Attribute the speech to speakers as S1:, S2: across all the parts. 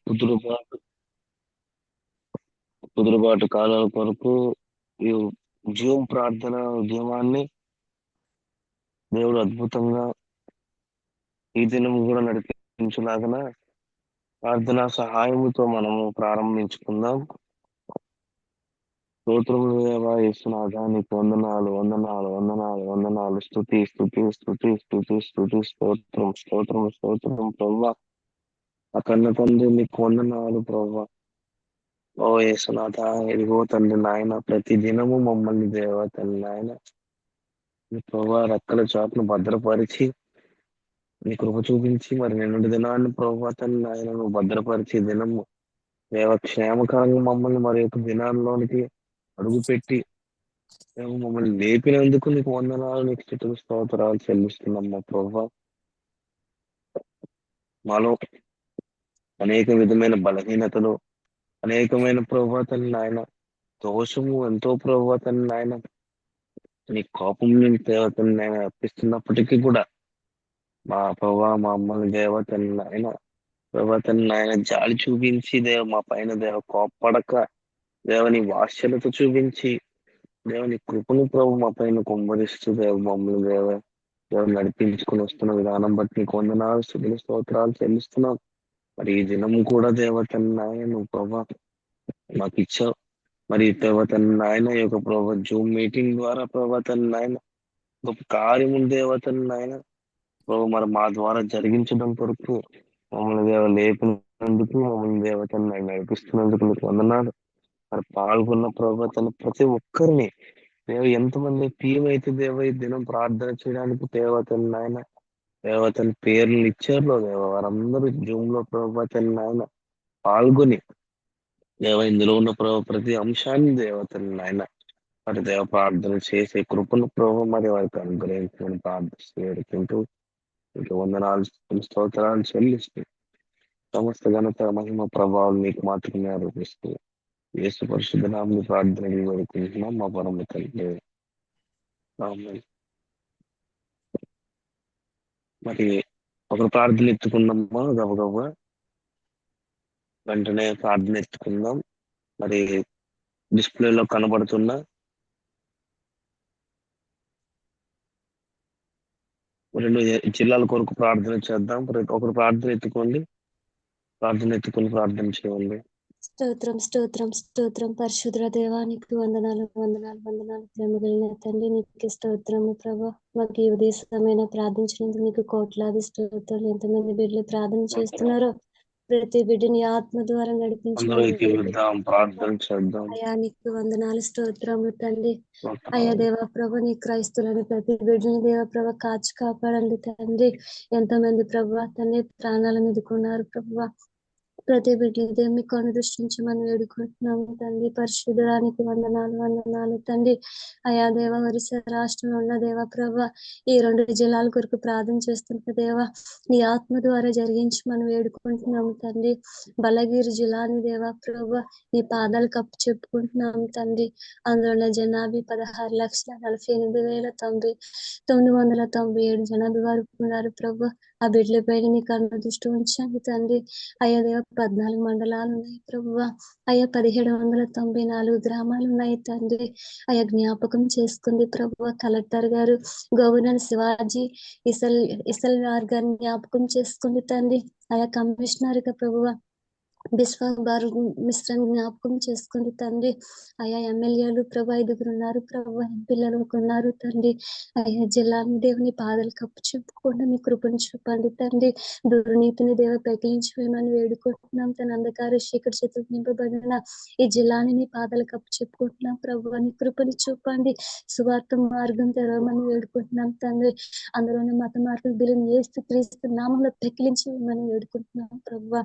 S1: కుదురుబాటు కుదురుబాటు కాలాల కొరకు ఈ జూమ్ ప్రార్థన ఉద్యమాన్ని దేవుడు అద్భుతంగా ఈ దినం కూడా నడిపించులాగన ప్రార్థనా సహాయముతో మనము ప్రారంభించుకుందాం. స్తోత్రములు దేవా యేసునాథా, నీకు వందనాలు వందనాలు వందనాలు వందనాలు. స్తుతి స్తుతి స్తుతి స్తుతి స్తుతి స్తోత్రం స్తోత్రం స్తోత్రం ప్రవ్వా. ఆ కన్న తండ్రి నీకు వందనాలు ప్రవ్వా. ఓ యేసునాథ, ఇదిగో తండ్రి నాయన, ప్రతి దినము మమ్మల్ని దేవా తండ్రి నాయన నీ ప్రభా రెక్కల చాటును భద్రపరిచి నీ కృప చూపించి మరి నిన్నటి దినాన్ని ప్రభా తండ్రి నాయన నువ్వు భద్రపరిచి దినము దేవ క్షేమకరంగా మమ్మల్ని మరి యొక్క దినాల్లోనికి అడుగుపెట్టి మేము మమ్మల్ని లేపినందుకు నీకు వందనాలు, నీకు స్తుతులు స్తోత్రాలు చెల్లిస్తున్నాం మా ప్రభా. మాలో అనేక విధమైన బలహీనతలు, అనేకమైన ప్రభా తండ్రి నాయన దోషము ఎంతో ప్రభా తండ్రి నాయన నీ కోపం నుంచి దేవతని నేను అర్పిస్తున్నప్పటికీ కూడా మా ప్రభా మా అమ్మని దేవతని నాయన దేవతని నాయన జాలి చూపించి మా పైన కోప్పడక దేవుని వాత్సల్యత చూపించి దేవుని కృపను ప్రభు మా పైన కుమ్మరిస్తూ మమ్మల్ని దేవుని నడిపించుకుని వస్తున్న విధానం బట్టి నీకు వందనాలు స్తుతులు స్తోత్రాలు చెల్లిస్తున్నాం. మరి ఈ దినము కూడా దేవతని నాయన నువ్వు ప్రభా మాకు ఇచ్చావు. మరి దేవతని నాయన ఈ యొక్క ప్రభా జూమ్ మీటింగ్ ద్వారా ప్రభాతని నాయన గొప్ప కార్యము దేవతని నాయన ప్రభు మరి మా ద్వారా జరిగించడం కొరకు మమ్మల్ని లేపినందుకు మమ్మల్ని దేవతని నడిపిస్తున్నందుకు మీకు వందనాలు. మరి పాల్గొన్న ప్రభుత్వం ప్రతి ఒక్కరిని ఎంతమంది టీం అయితే ఈ దినం ప్రార్థన చేయడానికి దేవతని నాయన దేవతని పేర్లు ఇచ్చారు వారందరూ జూమ్ లో ప్రభుత్వం నాయన పాల్గొని ఇందులో ఉన్న ప్రతి అంశాన్ని దేవతని నాయన మరి ప్రార్థన చేసే కృపను ప్రభు మరి వారికి అనుగ్రహించమని ప్రార్థిస్తూ వేడుకుంటూ ఇంకా వందనాలు స్తోత్రాలు చెల్లిస్తూ సమస్త ఘనత మహిమ ప్రభావం మీకు మాత్రమే ఆరోపిస్తూ యేసు పరిశుద్ధ నామమున ప్రార్థనలు వేడుకుంటున్నాం మా పరమ తండ్రి. ఆమేన్. మరి ఒకరు ప్రార్థన ఎత్తుకుందామా గబగబ వెంటనే ప్రార్థన ఎత్తుకుందాం. మరి డిస్ప్లేలో కనబడుతున్న 2 జిల్లాల కొరకు ప్రార్థన చేద్దాం. ఒకరు ప్రార్థన ఎత్తుకోండి, ప్రార్థన ఎత్తుకొని ప్రార్థన చేయండి.
S2: స్తోత్రం స్తోత్రం స్తోత్రం పరిశుద్ర దేవానికి వందనాలు వందనాలు వందనాలు. ప్రేమ కలిగిన తండ్రి నీకు స్తోత్రము ప్రభా. మాకు ఈ ఉదయమైన ప్రార్థించినందుకు నీకు కోట్లాది స్తోత్రాలు. ఎంతమంది బిడ్డలు ప్రార్థన చేస్తున్నారో ప్రతి బిడ్డని ఆత్మ ద్వారా
S1: ప్రార్థన చేద్దాం.
S2: అయా నీకు వందనాలు స్తోత్రము తండ్రి. అయ్యా దేవా ప్రభ నీ క్రైస్తులని ప్రతి బిడ్డని దేవ ప్రభ కాచి కాపాడండి తండ్రి. ఎంతమంది ప్రభా తండ్రి ప్రాణాల మీదకున్నారు ప్రభా. ప్రతి బిడ్డ మీకు అనుదృష్టించమని వేడుకుంటున్నాము తండ్రి. పరిశుద్ధడానికి వందనాలు వందనాలు తండ్రి. అయా దేవ ఒరిస్సా రాష్ట్రంలో ఉన్న దేవ ప్రభ ఈ 2 జిల్లాల కొరకు ప్రార్థన చేస్తున్న దేవ నీ ఆత్మ ద్వారా జరిగించమని వేడుకుంటున్నాము తండ్రి. బలగిరి జిల్లాని దేవ ప్రభ నీ పాదాలు కప్పు చెప్పుకుంటున్నాము తండ్రి. అందులో జనాభా 16,48,997 జనాభా వారు ఉన్నారు ప్రభు. ఆ బిడ్డల పైన నీకు అనుదృష్టి ఉంచండి తండ్రి. అయ్యా దేవ 14 మండలాలు ఉన్నాయి ప్రభువ. అయ్యా 1794 గ్రామాలు ఉన్నాయి తండ్రి. అయ్యా జ్ఞాపకం చేసుకుంది ప్రభువ. కలెక్టర్ గారు గవర్నర్ శివాజీ ఇసల్ గారిని జ్ఞాపకం చేసుకుంది తండ్రి. అయ్యా కమిషనర్ గా ప్రభువ బిశ్వాబారు మిశ్రని జ్ఞాపకం చేసుకుంది తండ్రి. అయా ఎమ్మెల్యేలు ప్రభు 5 ఉన్నారు ప్రభు. ఎంపీలు ఉన్నారు తండ్రి. అయ్యా జిల్లాని దేవుని పాదలు కప్పు చెప్పుకోండి. మీ కృపను చూపండి తండ్రి. దుర్నీతిని దేవ పెకిలించమని వేడుకుంటున్నాం. తన అంధకార శీకటి చేతులు నింపబడిన ఈ జిల్లాని నీ పాదాలు కప్పు చెప్పుకుంటున్నాం ప్రభు. నీ కృపని చూపండి. సువార్త మార్గం తెరవమని వేడుకుంటున్నాం తండ్రి. అందులోని మత మార్పులు బిల్లుని ఏస్తూ క్రీస్తు నామంలో పెకిలించమని వేడుకుంటున్నాం ప్రభు.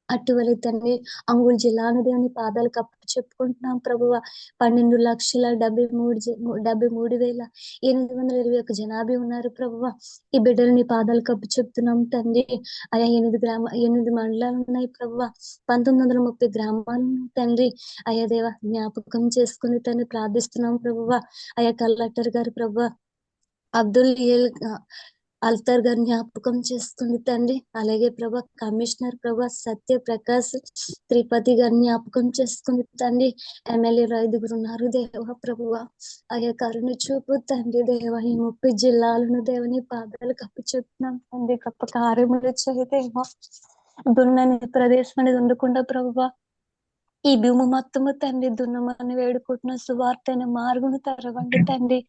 S2: అటువలి తండ్రి అంగుళ జిల్లాను దేవుని పాదాలు కప్పు చెప్పుకుంటున్నాం ప్రభువ. 12,73,821 జనాభా ఉన్నారు ప్రభువ. ఈ బిడ్డలు పాదాలు కప్పు చెప్తున్నాం తండ్రి. అయా 8 మండలాలు ఉన్నాయి ప్రభువ. 1930 గ్రామాలు తండ్రి. అయా దేవ జ్ఞాపకం చేసుకుని తండ్రి ప్రార్థిస్తున్నాం ప్రభువ. అయా కలెక్టర్ గారు ప్రభువ అల్తార్ గారిని జ్ఞాపకం చేసుకోండి తండ్రి. అలాగే ప్రభా కమిషనర్ ప్రభా సత్యప్రకాష్ త్రిపతి గారిని జ్ఞాపకం చేసుకోండి తండ్రి. ఎమ్మెల్యేలు 5 ఉన్నారు దేవ ప్రభువ. అయ్యా కరుణ చూపు తండ్రి దేవ. ఈ 30 జిల్లాలను దేవని పాదాలు కప్పు చెప్తున్నాం తండ్రి. గొప్ప కార్యములు చేయదేవా. దున్నని ప్రదేశం అనేది ఉండకుండా ప్రభువ ఈ భూమి మొత్తము తండ్రి దున్నమని వేడుకుంటున్న సువార్తైన మార్గును తెరవండి తండ్రి.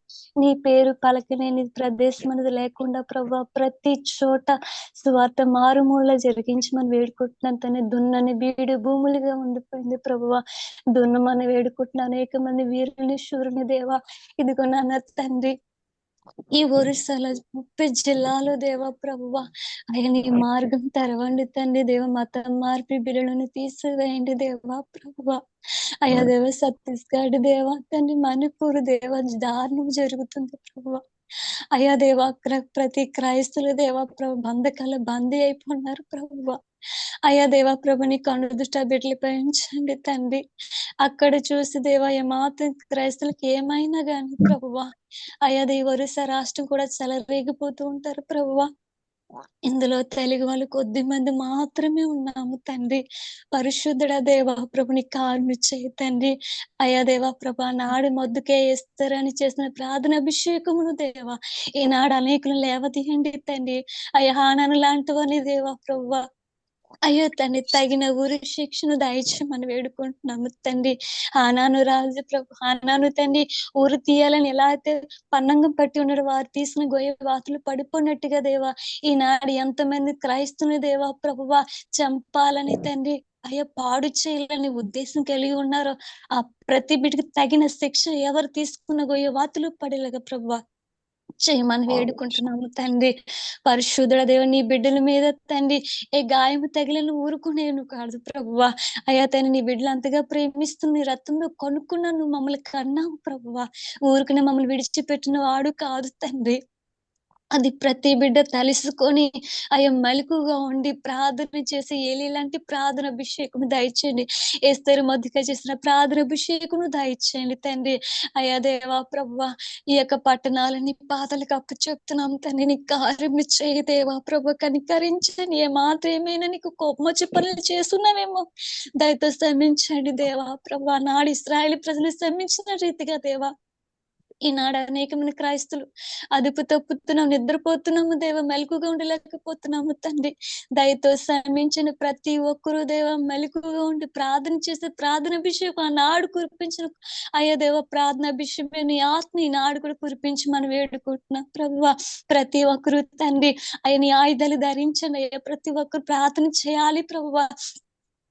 S2: నీ పేరు పలకలేని ప్రదేశం అనేది లేకుండా ప్రభా ప్రతి చోట సువార్త మారుమూల జరిగించమని వేడుకుంటున్నాను తండ్రి. దున్నని బీడు భూములుగా ఉండిపోయింది ప్రభువ. దున్నమని వేడుకుంటున్న అనేక మంది వీరుని శూరుని దేవా ఇదిగో నాన్న తండ్రి. ఈ ఒరిస్సాలో 30 జిల్లాలో దేవ ప్రభువ ఆయన ఈ మార్గం తెరవండి తండ్రి. దేవ మత మార్పి బిల్లులను తీసివేయండి దేవా ప్రభువ. అయ్యా దేవ ఛత్తీస్గఢ్ దేవ తండ్రి మణిపూర్ దేవ దారుణం జరుగుతుంది ప్రభువ. అయ్యా దేవ ప్రతి క్రైస్తుల దేవ ప్రభు బంధకాల బందీ అయిపోయినారు ప్రభువ. అయ్యా దేవా ప్రభు నీ కను దృష్టి బిడ్డలపై ఉంచండి తండ్రి. అక్కడ చూసి దేవా ఏమాత్రం క్రైస్తులకు ఏమైనా గాని ప్రభువా అయ్యా దేవ ఒరిస్సా రాష్ట్రం కూడా చెలరేగిపోతూ ఉంటారు ప్రభువా. ఇందులో తెలుగు వాళ్ళు కొద్ది మంది మాత్రమే ఉన్నాము తండ్రి. పరిశుద్ధుడ దేవా ప్రభుని కారుని చేయి తండ్రి. అయ్యా దేవా ప్రభా నాడు మొద్దుకే ఇస్తారని చేసిన ప్రార్థన అభిషేకమును దేవా ఈనాడు అనేకులు లేవతీయండి తండ్రి. అయ్యా హానాను లాంటి వారిని దేవా ప్రభువా అయ్యో తండ్రి తగిన ఊరి శిక్షను దయచేయమని వేడుకుంటున్నాము తండ్రి. హానాను రాజు ప్రభు హానాను తండ్రి ఊరు తీయాలని ఎలా అయితే పన్నంగం పట్టి ఉన్నాడు వారు తీసిన గొయ్య వాతులు పడిపోయినట్టుగా దేవా ఈనాడు ఎంతమంది క్రైస్తుని దేవా ప్రభువా చంపాలని తండ్రి అయ్యా పాడు చేయాలని ఉద్దేశం కలిగి ఉన్నారో ఆ ప్రతి బిడ్డకి తగిన శిక్ష ఎవరు తీసుకున్న గొయ్య వాతులు పడేలాగా ప్రభువా చేయమని వేడుకుంటున్నాము తండ్రి. పరిశుద్ధుడ దేవ నీ బిడ్డల మీద తండ్రి ఏ గాయము తగిలిన ఊరుకునేను కాదు ప్రభువా. అయ్యా తండ్రి నీ బిడ్డలు అంతగా ప్రేమిస్తున్న నీ రక్తంలో కొనుక్కున్నా నువ్వు మమ్మల్ని కన్నావు ప్రభువా. ఊరుకునే మమ్మల్ని విడిచిపెట్టిన వాడు కాదు తండ్రి. అది ప్రతి బిడ్డ తలుసుకొని అయ్యా మెలకుగా ఉండి ప్రార్థన చేసి ఏలిలాంటి ప్రార్థన అభిషేకం దయచేయండి. ఎస్తరు మొదటిగా చేసిన ప్రార్థన అభిషేకము దయచేయండి తండ్రి. అయ్యా దేవా ప్రభువా ఈ యొక్క పట్టణాలని పాతలకు అప్పు చెప్తున్నాం తండ్రి. నీ కార్యం చేయి దేవా ప్రభు కనికరించండి. ఏమాత్రం ఏమైనా నీకు కోపం వచ్చి పనులు చేస్తున్నామేమో దయతో శ్రమించండి దేవా ప్రభా. నాడు ఇశ్రాయేలు ప్రజలు శ్రమించిన రీతిగా దేవా ఈనాడు అనేకమైన క్రైస్తులు అదుపు తప్పుతున్నాము నిద్రపోతున్నాము దేవ మెలకుగా ఉండలేకపోతున్నాము తండ్రి. దయతో శ్రమించిన ప్రతి ఒక్కరూ దేవ మెలకుగా ఉండి ప్రార్థన చేసే ప్రార్థన అభిషేకం ఆనాడు కురిపించిన అయ్యా దేవ ప్రార్థన అభిషేకం నీ ఆత్మ ఈనాడు కూడా కురిపించి మనం వేడుకుంటున్నాం ప్రభువా. ప్రతి ఒక్కరు తండ్రి అయ్యా నీ ఆయుధాలు ధరించండి అయ్యా. ప్రతి ఒక్కరు ప్రార్థన చేయాలి ప్రభువా.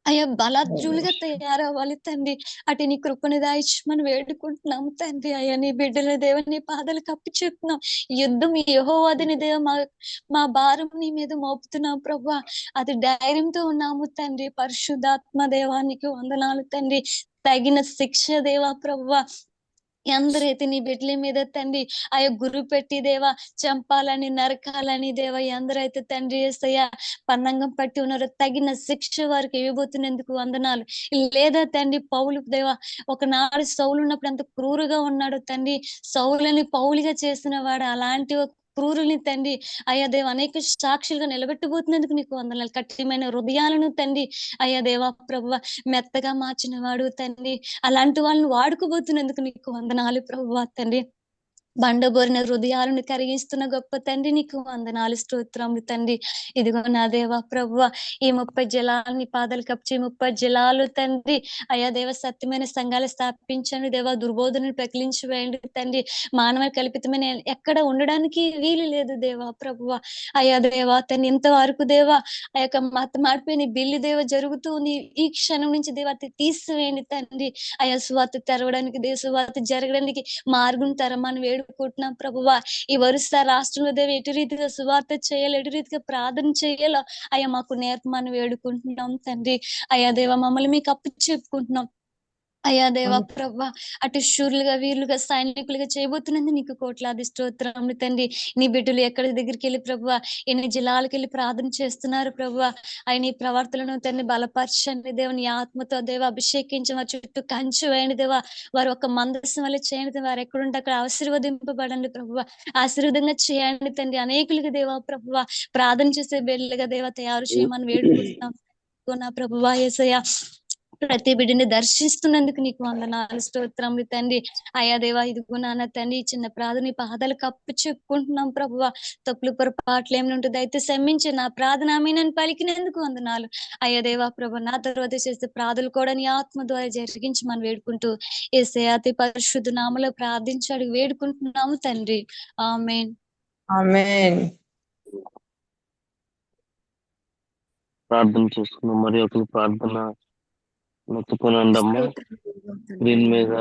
S2: అయ్యా బలాజ్జులుగా తయారవ్వాలి తండ్రి. అటు నీ కృపను దాయిచ్చమని వేడుకుంటున్నాం తండ్రి. అయ్యా నీ బిడ్డల దేవ నీ పాదాలు కప్పి చెప్తున్నాం. యుద్ధం యెహోవాదని దేవ మా భారం నీ మీద మోపుతున్నాం ప్రభా. అది ధైర్యంతో ఉన్నాము తండ్రి. పరిశుద్ధాత్మ దేవానికి వందనాలు తండ్రి. తగిన శిక్ష దేవా ప్రభువా ఎందరైతే నీ బిడ్డల మీద తండ్రి అయ్యా గురు పెట్టి దేవా చంపాలని నరకాలని దేవా ఎందరైతే తండ్రి యేసయ్యా పన్నంగం పట్టి ఉన్నారో తగిన శిక్ష వారికి ఇవ్వబోతున్నందుకు వందనాలు. లేదా తండ్రి పౌలు దేవా ఒకనాడు సౌలు ఉన్నప్పుడు ఎంత క్రూరుగా ఉన్నాడు తండ్రి. సౌలని పౌలుగా చేసిన వాడు అలాంటి ఒక క్రూరుని తండ్రి అయ్యా దేవ అనేక సాక్షులుగా నిలబెట్టబోతున్నందుకు నీకు వందనాలు. కఠినమైన హృదయాలను తండ్రి అయ్యా దేవా ప్రభువ మెత్తగా మార్చిన వాడు తండ్రి. అలాంటి వాళ్ళని వాడుకోబోతున్నందుకు నీకు వందనాలు ప్రభువా తండ్రి. బండబోరిన హృదయాలను కరిగిస్తున్న గొప్ప తండ్రి నీకు వందనాలు స్తోత్రములు తండ్రి. ఇదిగో నా దేవా ప్రభువా ఈ 30 జిల్లాలు నీ పాదాలు కప్చి 30 జిల్లాలు తండ్రి అయా దేవ సత్యమైన సంఘాలు స్థాపించండి దేవా. దుర్బోధనను ప్రకలించి వేయండి తండ్రి. మానవ కల్పితమైన ఎక్కడ ఉండడానికి వీలు లేదు దేవా ప్రభువా. అయా దేవా తండ్రి ఇంతవరకు దేవా ఆ యొక్క మత మాడిపోయిన బిల్లు దేవ జరుగుతుంది. ఈ క్షణం నుంచి దేవా తీసివేయండి తండ్రి. అయా సువార్త తెరవడానికి సువార్త జరగడానికి మార్గం తరమని వేడుకుంటున్నాం ప్రభువా. ఈ వరుస రాష్ట్రంలో దేవ ఎటు రీతిగా సువార్త చేయాలి ఎటు రీతిగా ప్రార్థన చేయాలో అయ్యా మాకు నేర్పమని వేడుకుంటున్నాం తండ్రి. అయ్యా దేవ మమ్మల్ని మీకు అప్పు చెప్పుకుంటున్నాం. అయ్యా దేవా ప్రభా, అటు శూరులుగా వీరులుగా సైనికులుగా చేయబోతున్నందుకు నీకు కోట్లాది స్తోత్రములు తండ్రి. నీ బిడ్డలు ఎక్కడి దగ్గరికెళ్ళి ప్రభువా, ఎన్ని జిల్లాలకెళ్ళి ప్రార్థన చేస్తున్నారు ప్రభువా. ఆయన ఈ ప్రవర్తనను తండ్రి బలపరచండి దేవుని ఆత్మతో దేవ అభిషేకించి వారి చుట్టూ కంచె వేయండి దేవా. వారు ఒక మందస్సం వల్ల చేయండి, వారు ఎక్కడుంటే అక్కడ ఆశీర్వదింపబడండి ప్రభువా. ఆశీర్వాదంగా చేయండి తండ్రి. అనేకులకు దేవా ప్రభువా ప్రార్థన చేసే బిడ్డలుగా దేవా తయారు చేయమని వేడుకుంటున్నాం నా ప్రభువా యేసయ్య. ప్రతి బిడ్డని దర్శిస్తున్నందుకు నీకు వందనాలు స్తోత్రములు తండ్రి. అయ్యా దేవా ఇదిగో నాన్న తండ్రి, ఈ చిన్న ప్రార్థన నీ పాదాలకు అప్పు చెప్పుకుంటున్నాం ప్రభువా. తప్పులు పొరపాట్లు ఏమైనా ఉంటుంది అయితే క్షమించి నా ప్రార్థన ఆమేనని పలికినందుకు వందనాలు. అయ్యా దేవా ప్రభు, నా తర్వాత చేసే ప్రార్థనలు కూడా నీ ఆత్మ ద్వారా జరిగించి మనం వేడుకుంటూ యేసయ్య అతి పరిశుద్ధ నామములో ప్రార్థించి అడిగి వేడుకుంటున్నాము తండ్రి. ఆమేన్.
S3: ఆమేన్.
S1: ప్రార్థన చేసుకున్నాం. మరి ఒకరు ప్రార్థన మెచ్చుకునండమ్మా. స్క్రీన్ మీద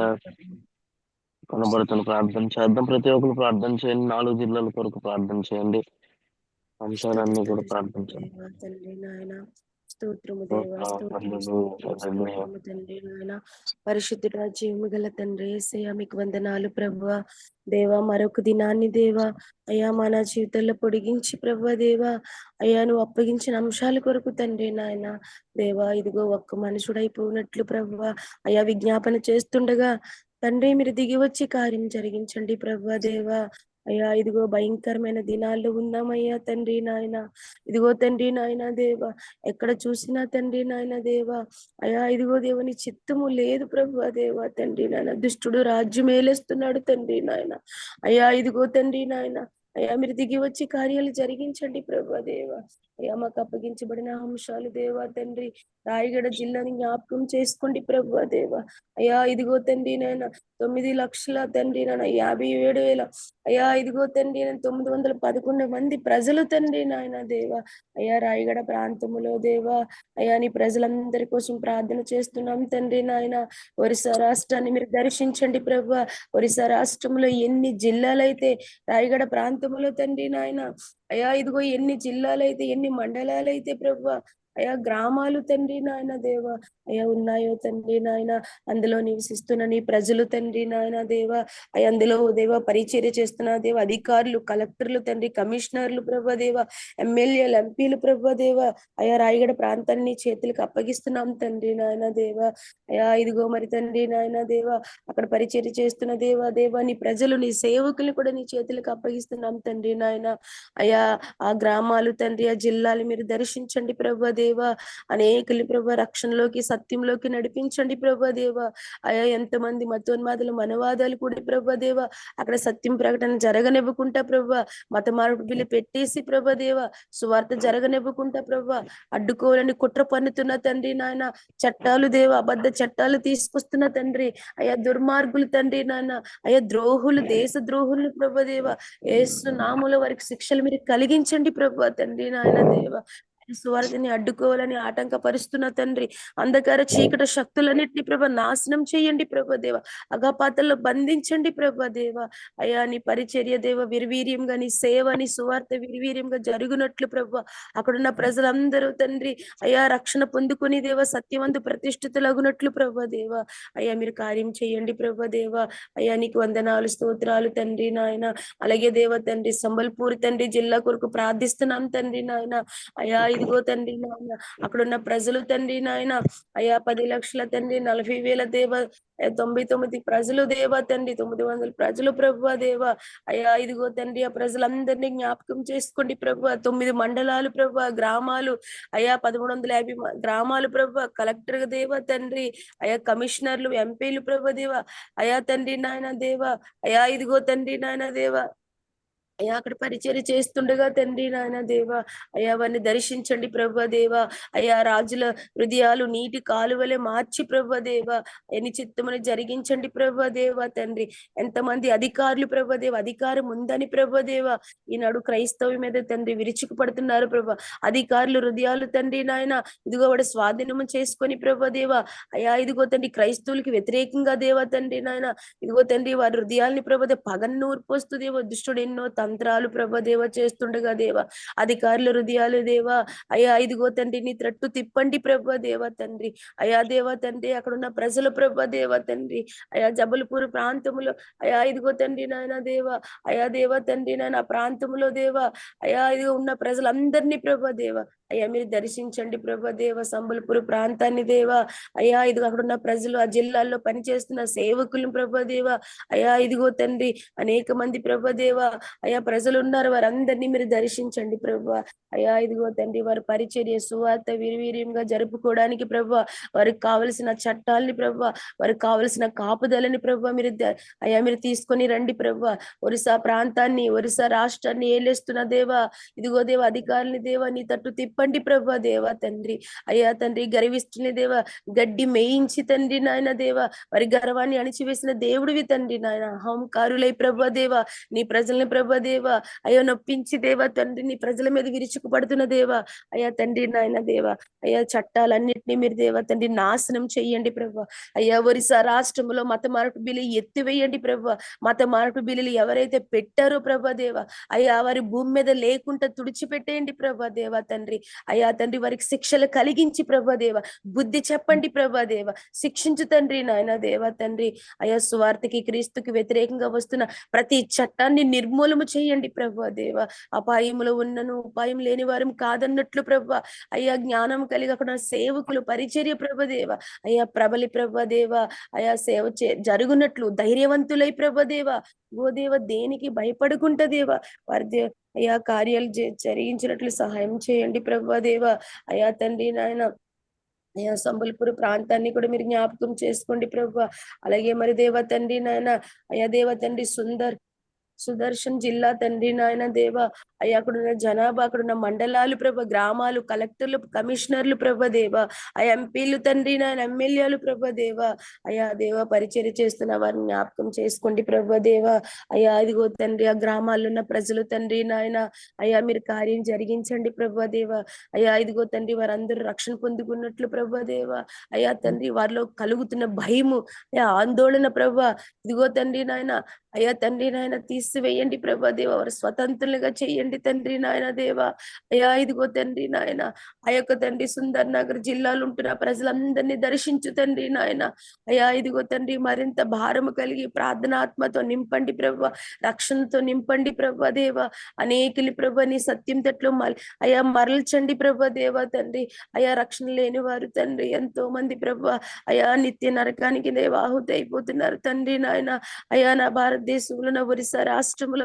S1: కనబడుతున్న ప్రార్థన చేద్దాం. ప్రతి ఒక్కరు ప్రార్థన చేయండి. 4 జిల్లాల కొరకు ప్రార్థన చేయండి. అంశాలన్నీ కూడా ప్రార్థన చేయండి.
S4: తండ్రి నాయన స్తోత్రము దేవా, స్తోత్రము తండ్రి నాయన. పరిశుద్ధుడ జీవము గల తండ్రి యేసయ్య మీకు వందనాలు ప్రభువా. దేవా మరొక దినాన్ని దేవా అయ్యా మన జీవితంలో పొడిగించి ప్రభువా దేవా అయ్యా నువ్వు అప్పగించిన అంశాల కొరకు తండ్రి నాయన దేవా ఇదిగో ఒక్క మనుషుడైపోయినట్లు ప్రభువా అయ్యా విజ్ఞాపన చేస్తుండగా తండ్రి మీరు దిగి వచ్చి కార్యం జరిగించండి ప్రభువా దేవా. అయ్యా ఇదిగో భయంకరమైన దినాల్లో ఉన్నామయ్యా తండ్రి నాయన. ఇదిగో తండ్రి నాయన దేవా, ఎక్కడ చూసినా తండ్రి నాయన దేవా అయ్యా ఇదిగో దేవుని చిత్తము లేదు ప్రభువా దేవా తండ్రి నాయన. దుష్టుడు రాజ్యం ఏలేస్తున్నాడు తండ్రి నాయన. అయ్యా ఇదిగో తండ్రి నాయన అయ్యా మీరు దిగి వచ్చి కార్యాలు జరిగించండి ప్రభువా దేవా. అయ్యా మాకు అప్పగించబడిన అంశాలు దేవా తండ్రి రాయగడ జిల్లాని జ్ఞాపకం చేసుకోండి ప్రభువా దేవా. అయ్యా ఇదిగో తండ్రి నాయన 9 లక్షల తండ్రి నాయన 57,000 అయ్యా ఇదిగో తండ్రి 911 మంది ప్రజలు తండ్రి నాయన దేవా. అయ్యా రాయగడ ప్రాంతములో దేవా అయ్యా నీ ప్రజలందరి కోసం ప్రార్థన చేస్తున్నాం తండ్రి నాయన. ఒరిస్సా రాష్ట్రాన్ని మీరు దర్శించండి ప్రభువా. ఒరిస్సా రాష్ట్రంలో ఎన్ని జిల్లాలైతే రాయగడ ప్రాంతంలో తండ్రి నాయన అయ్యా ఇదిగో ఎన్ని జిల్లాలైతే ఎన్ని మండలాలైతే ప్రభువా అయ్యా గ్రామాలు తండ్రి నాయన దేవా అయ్యా ఉన్నాయో తండ్రి నాయన అందులో నివసిస్తున్న నీ ప్రజలు తండ్రి నాయన దేవా అయ్యా అందులో దేవా పరిచర్య చేస్తున్న దేవా అధికారులు కలెక్టర్లు తండ్రి కమిషనర్లు ప్రభా దేవా ఎమ్మెల్యేలు ఎంపీలు ప్రభా దేవా అయ్యా రాయగడ ప్రాంతాన్ని చేతులకు అప్పగిస్తున్నాం తండ్రి నాయన దేవా. అయ్యా ఇదిగో మరి తండ్రి నాయన దేవా అక్కడ పరిచర్య చేస్తున్న దేవా దేవా నీ ప్రజలు నీ సేవకులు కూడా నీ చేతులకు అప్పగిస్తున్నాం తండ్రి నాయన. అయ్యా ఆ గ్రామాలు తండ్రి ఆ జిల్లాలు మీరు దర్శించండి ప్రభా దేవా. అనేకులు ప్రభా రక్షణలోకి సత్యంలోకి నడిపించండి ప్రభా దేవా. అయ్యా ఎంతమంది మతోన్మాదులు మనవాదాలు కూడా ప్రభా దేవా అక్కడ సత్యం ప్రకటన జరగనివ్వకుంటా ప్రభా మత మార్పు బిల్లు పెట్టేసి ప్రభా దేవా సువార్త జరగనివ్వకుంటా ప్రభా అడ్డుకోవాలని కుట్ర పన్నుతున్న తండ్రి నాయన. చట్టాలు దేవా అబద్ధ చట్టాలు తీసుకొస్తున్న తండ్రి అయ్యా దుర్మార్గులు తండ్రి నాయన అయ్యా ద్రోహులు దేశ ద్రోహులు ప్రభా దేవా యేసు నామములో వారికి శిక్షలు మీరు కలిగించండి ప్రభా తండ్రి నాయన దేవా. సువార్తని అడ్డుకోవాలని ఆటంకపరుస్తున్న తండ్రి అంధకార చీకటి శక్తులన్నిటిని ప్రభ నాశనం చేయండి ప్రభ దేవ. అగాపాతల్లో బంధించండి ప్రభ దేవ. అయ్యా నీ పరిచర్య దేవ విర్వీర్యంగా నీ సేవ నీ సువార్త విర్వీర్యంగా జరుగునట్లు ప్రభ అక్కడున్న ప్రజలందరూ తండ్రి అయ్యా రక్షణ పొందుకుని దేవ సత్యవంతు ప్రతిష్ఠితులగునట్లు ప్రభ దేవ. అయ్యా మీరు కార్యం చేయండి ప్రభ దేవ. అయ్యా నీకు వందనాలు స్తోత్రాలు తండ్రి నాయన. అలాగే దేవ తండ్రి సంబల్పూర్ తండ్రి జిల్లా కొరకు ప్రార్థిస్తున్నాం తండ్రి నాయన. అయ్యా ఇదిగో తండ్రి నాయన అక్కడున్న ప్రజలు తండ్రి నాయన అయ్యా 10 లక్షల తండ్రి 40,000 దేవ 99 ప్రజలు దేవా తండ్రి 900 ప్రజలు ప్రభువా దేవా. అయ్యా ఇదిగో తండ్రి ఆ ప్రజలందరినీ జ్ఞాపకం చేసుకోండి ప్రభువా. 9 మండలాలు ప్రభువా గ్రామాలు అయ్యా 1350 గ్రామాలు ప్రభువా కలెక్టర్ దేవా తండ్రి అయ్యా కమిషనర్లు ఎంపీలు ప్రభు దేవా అయ్యా తండ్రి నాయన దేవా. అయ్యా ఇదిగో తండ్రి నాయన దేవా అయ్యా అక్కడ పరిచర్య చేస్తుండగా తండ్రి నాయన దేవా అయ్యా వారిని దర్శించండి ప్రభు దేవా. అయ్యా రాజుల హృదయాలు నీటి కాలువలే మార్చి ప్రభు దేవా ఎన్ని చిత్తమును జరిగించండి ప్రభు దేవా తండ్రి. ఎంతమంది అధికారులు ప్రభు దేవ అధికారం ఉందని ప్రభు దేవా ఈనాడు క్రైస్తవం మీద తండ్రి విరుచుకు పడుతున్నారు ప్రభు. అధికారులు హృదయాలు తండ్రి నాయన ఇదిగో వాడు స్వాధీనము చేసుకొని ప్రభు దేవా అయ్యా ఇదిగో తండ్రి క్రైస్తవులకి వ్యతిరేకంగా దేవా తండ్రి నాయన ఇదిగో తండ్రి వారి హృదయాల్ని ప్రభు పగన్నూర్పోస్తూ దేవో దుష్టుడు ఎన్నో తంత్రాలు ప్రభా దేవ చేస్తుండగా దేవా, అధికారుల హృదయాలు దేవా అయ్యా ఇదిగో తండ్రి నీ త్రట్టు తిప్పండి ప్రభా దేవ తండ్రి. అయా దేవ తండ్రి అక్కడ ఉన్న ప్రజల ప్రభా దేవ తండ్రి, అయా జబల్పూర్ ప్రాంతంలో అయా ఇదిగో తండ్రి నాయన దేవ, అయా దేవ తండ్రి నాయన ప్రాంతంలో దేవ, అయా ఇదిగో ఉన్న ప్రజలందరినీ ప్రభా దేవ అయ్యా మీరు దర్శించండి ప్రభా దేవ. సంబల్పూర్ ప్రాంతాన్ని దేవ, అయ్యా ఇదిగో అక్కడ ఉన్న ప్రజలు, ఆ జిల్లాల్లో పనిచేస్తున్న సేవకులు ప్రభా దేవ, అయ్యా ఇదిగో తండ్రి అనేక మంది ప్రభా దేవ, అయ్యా ప్రజలు ఉన్నారు వారందరినీ మీరు దర్శించండి ప్రభా. అయ్యా ఇదిగో తండ్రి వారి పరిచర్య సువార్త విరివిరియంగా జరుపుకోవడానికి ప్రభా, వారికి కావలసిన చట్టాలని ప్రభా, వారికి కావలసిన కాపుదలని ప్రభా మీరు అయ్యా మీరు తీసుకొని రండి ప్రభా. ఒరిస్సా ప్రాంతాన్ని, ఒరిస్సా రాష్ట్రాన్ని ఏలేస్తున్న దేవా, ఇదిగో దేవ అధికారులని దేవా నీ తట్టు తిప్పండి ప్రభా దేవా తండ్రి. అయ్యా తండ్రి గర్విష్ఠుని దేవా గడ్డి మేయించి తండ్రి నాయన దేవా వారి గర్వాన్ని అణిచివేసిన దేవుడివి తండ్రి నాయన. అహంకారులై ప్రభా దేవా నీ ప్రజల్ని ప్రభా దేవా అయ్యా నొప్పించి దేవా తండ్రి నీ ప్రజల మీద విరుచుకుపడుతున్న దేవా, అయ్యా తండ్రి నాయన దేవా అయ్యా చట్టాలన్నింటినీ మీరు దేవా తండ్రి నాశనం చెయ్యండి ప్రభా. అయ్యా ఒరిస్సా రాష్ట్రంలో మత మార్పు బిల్లు ఎత్తివేయండి ప్రభా. మత మార్పు బిల్లులు ఎవరైతే పెట్టారో ప్రభా దేవా అయ్యా వారి భూమి మీద లేకుండా తుడిచిపెట్టేయండి ప్రభా దేవా తండ్రి. అయ్యా తండ్రి వారికి శిక్షలు కలిగించి ప్రభా దేవ బుద్ధి చెప్పండి ప్రభా దేవ, శిక్షించు తండ్రి నాయన దేవా తండ్రి. అయ్యా సువార్తకి క్రీస్తుకి వ్యతిరేకంగా వస్తున్న ప్రతి చట్టాన్ని నిర్మూలము చేయండి ప్రభా దేవ. అపాయములో ఉన్నను ఉపాయం లేని వారం కాదన్నట్లు ప్రభా, అయ్యా జ్ఞానం కలిగి అక్కడ సేవకులు పరిచర్య ప్రభా దేవ, అయ్యా ప్రబలి ప్రభా దేవ, అయ్యా సేవ జరుగునట్లు ధైర్యవంతులై ప్రభా దేవ, ఓ దేవ దేనికి భయపడుకుంటా దేవా వారి అయ్యా కార్యాలు జరిగించినట్లు సహాయం చేయండి ప్రభా దేవ. అయ్యా తండ్రి నాయన అయ్యా సంబల్పూర్ ప్రాంతాన్ని కూడా మీరు జ్ఞాపకం చేసుకోండి ప్రభా. అలాగే మరి దేవ తండ్రి నాయన అయ్యా దేవ తండ్రి సుదర్శన్ జిల్లా తండ్రి నాయన దేవ, అయ్యా అక్కడున్న జనాభా, అక్కడున్న మండలాలు ప్రభ, గ్రామాలు, కలెక్టర్లు, కమిషనర్లు ప్రభ దేవ, ఆ ఎంపీలు తండ్రి నాయన ఎమ్మెల్యేలు ప్రభ దేవ, అయ్యా దేవ పరిచర్య చేస్తున్న వారిని జ్ఞాపకం చేసుకోండి ప్రభ దేవ. అయ్యా ఇదిగో తండ్రి ఆ గ్రామాల్లో ఉన్న ప్రజలు తండ్రి నాయన అయ్యా మీరు కార్యం జరిగించండి ప్రభ దేవ. అయ్యా ఇదిగో తండ్రి వారందరూ రక్షణ పొందుకున్నట్లు ప్రభ దేవ. అయ్యా తండ్రి వారిలో కలుగుతున్న భయము, అయ్యా ఆందోళన ప్రభ, ఇదిగో తండ్రి నాయన అయ్యా తండ్రి నాయన తీసివేయండి ప్రభా దేవ. వారు స్వతంత్రులుగా చేయండి తండ్రి నాయన దేవ. అయ్యా ఇదిగో తండ్రి నాయన ఆ యొక్క తండ్రి సుందర్ నగర్ జిల్లాలో ఉంటున్న ప్రజలందరినీ దర్శించు తండ్రి నాయన. అయ్యా ఇదిగో తండ్రి మరింత భారము కలిగి ప్రార్థనాత్మతో నింపండి ప్రభా, రక్షణతో నింపండి ప్రభా దేవ. అనేకులు ప్రభా నీ సత్యం తట్లో అయ్యా మరల్చండి ప్రభా దేవ తండ్రి. అయ్యా రక్షణ లేని వారు తండ్రి ఎంతో మంది ప్రభా అయ్యా నిత్య నరకానికి దేవాహుతి అయిపోతున్నారు తండ్రి నాయన. అయ్యా నా భారతదేశంలో నా ఒరిస్సా రాష్ట్రంలో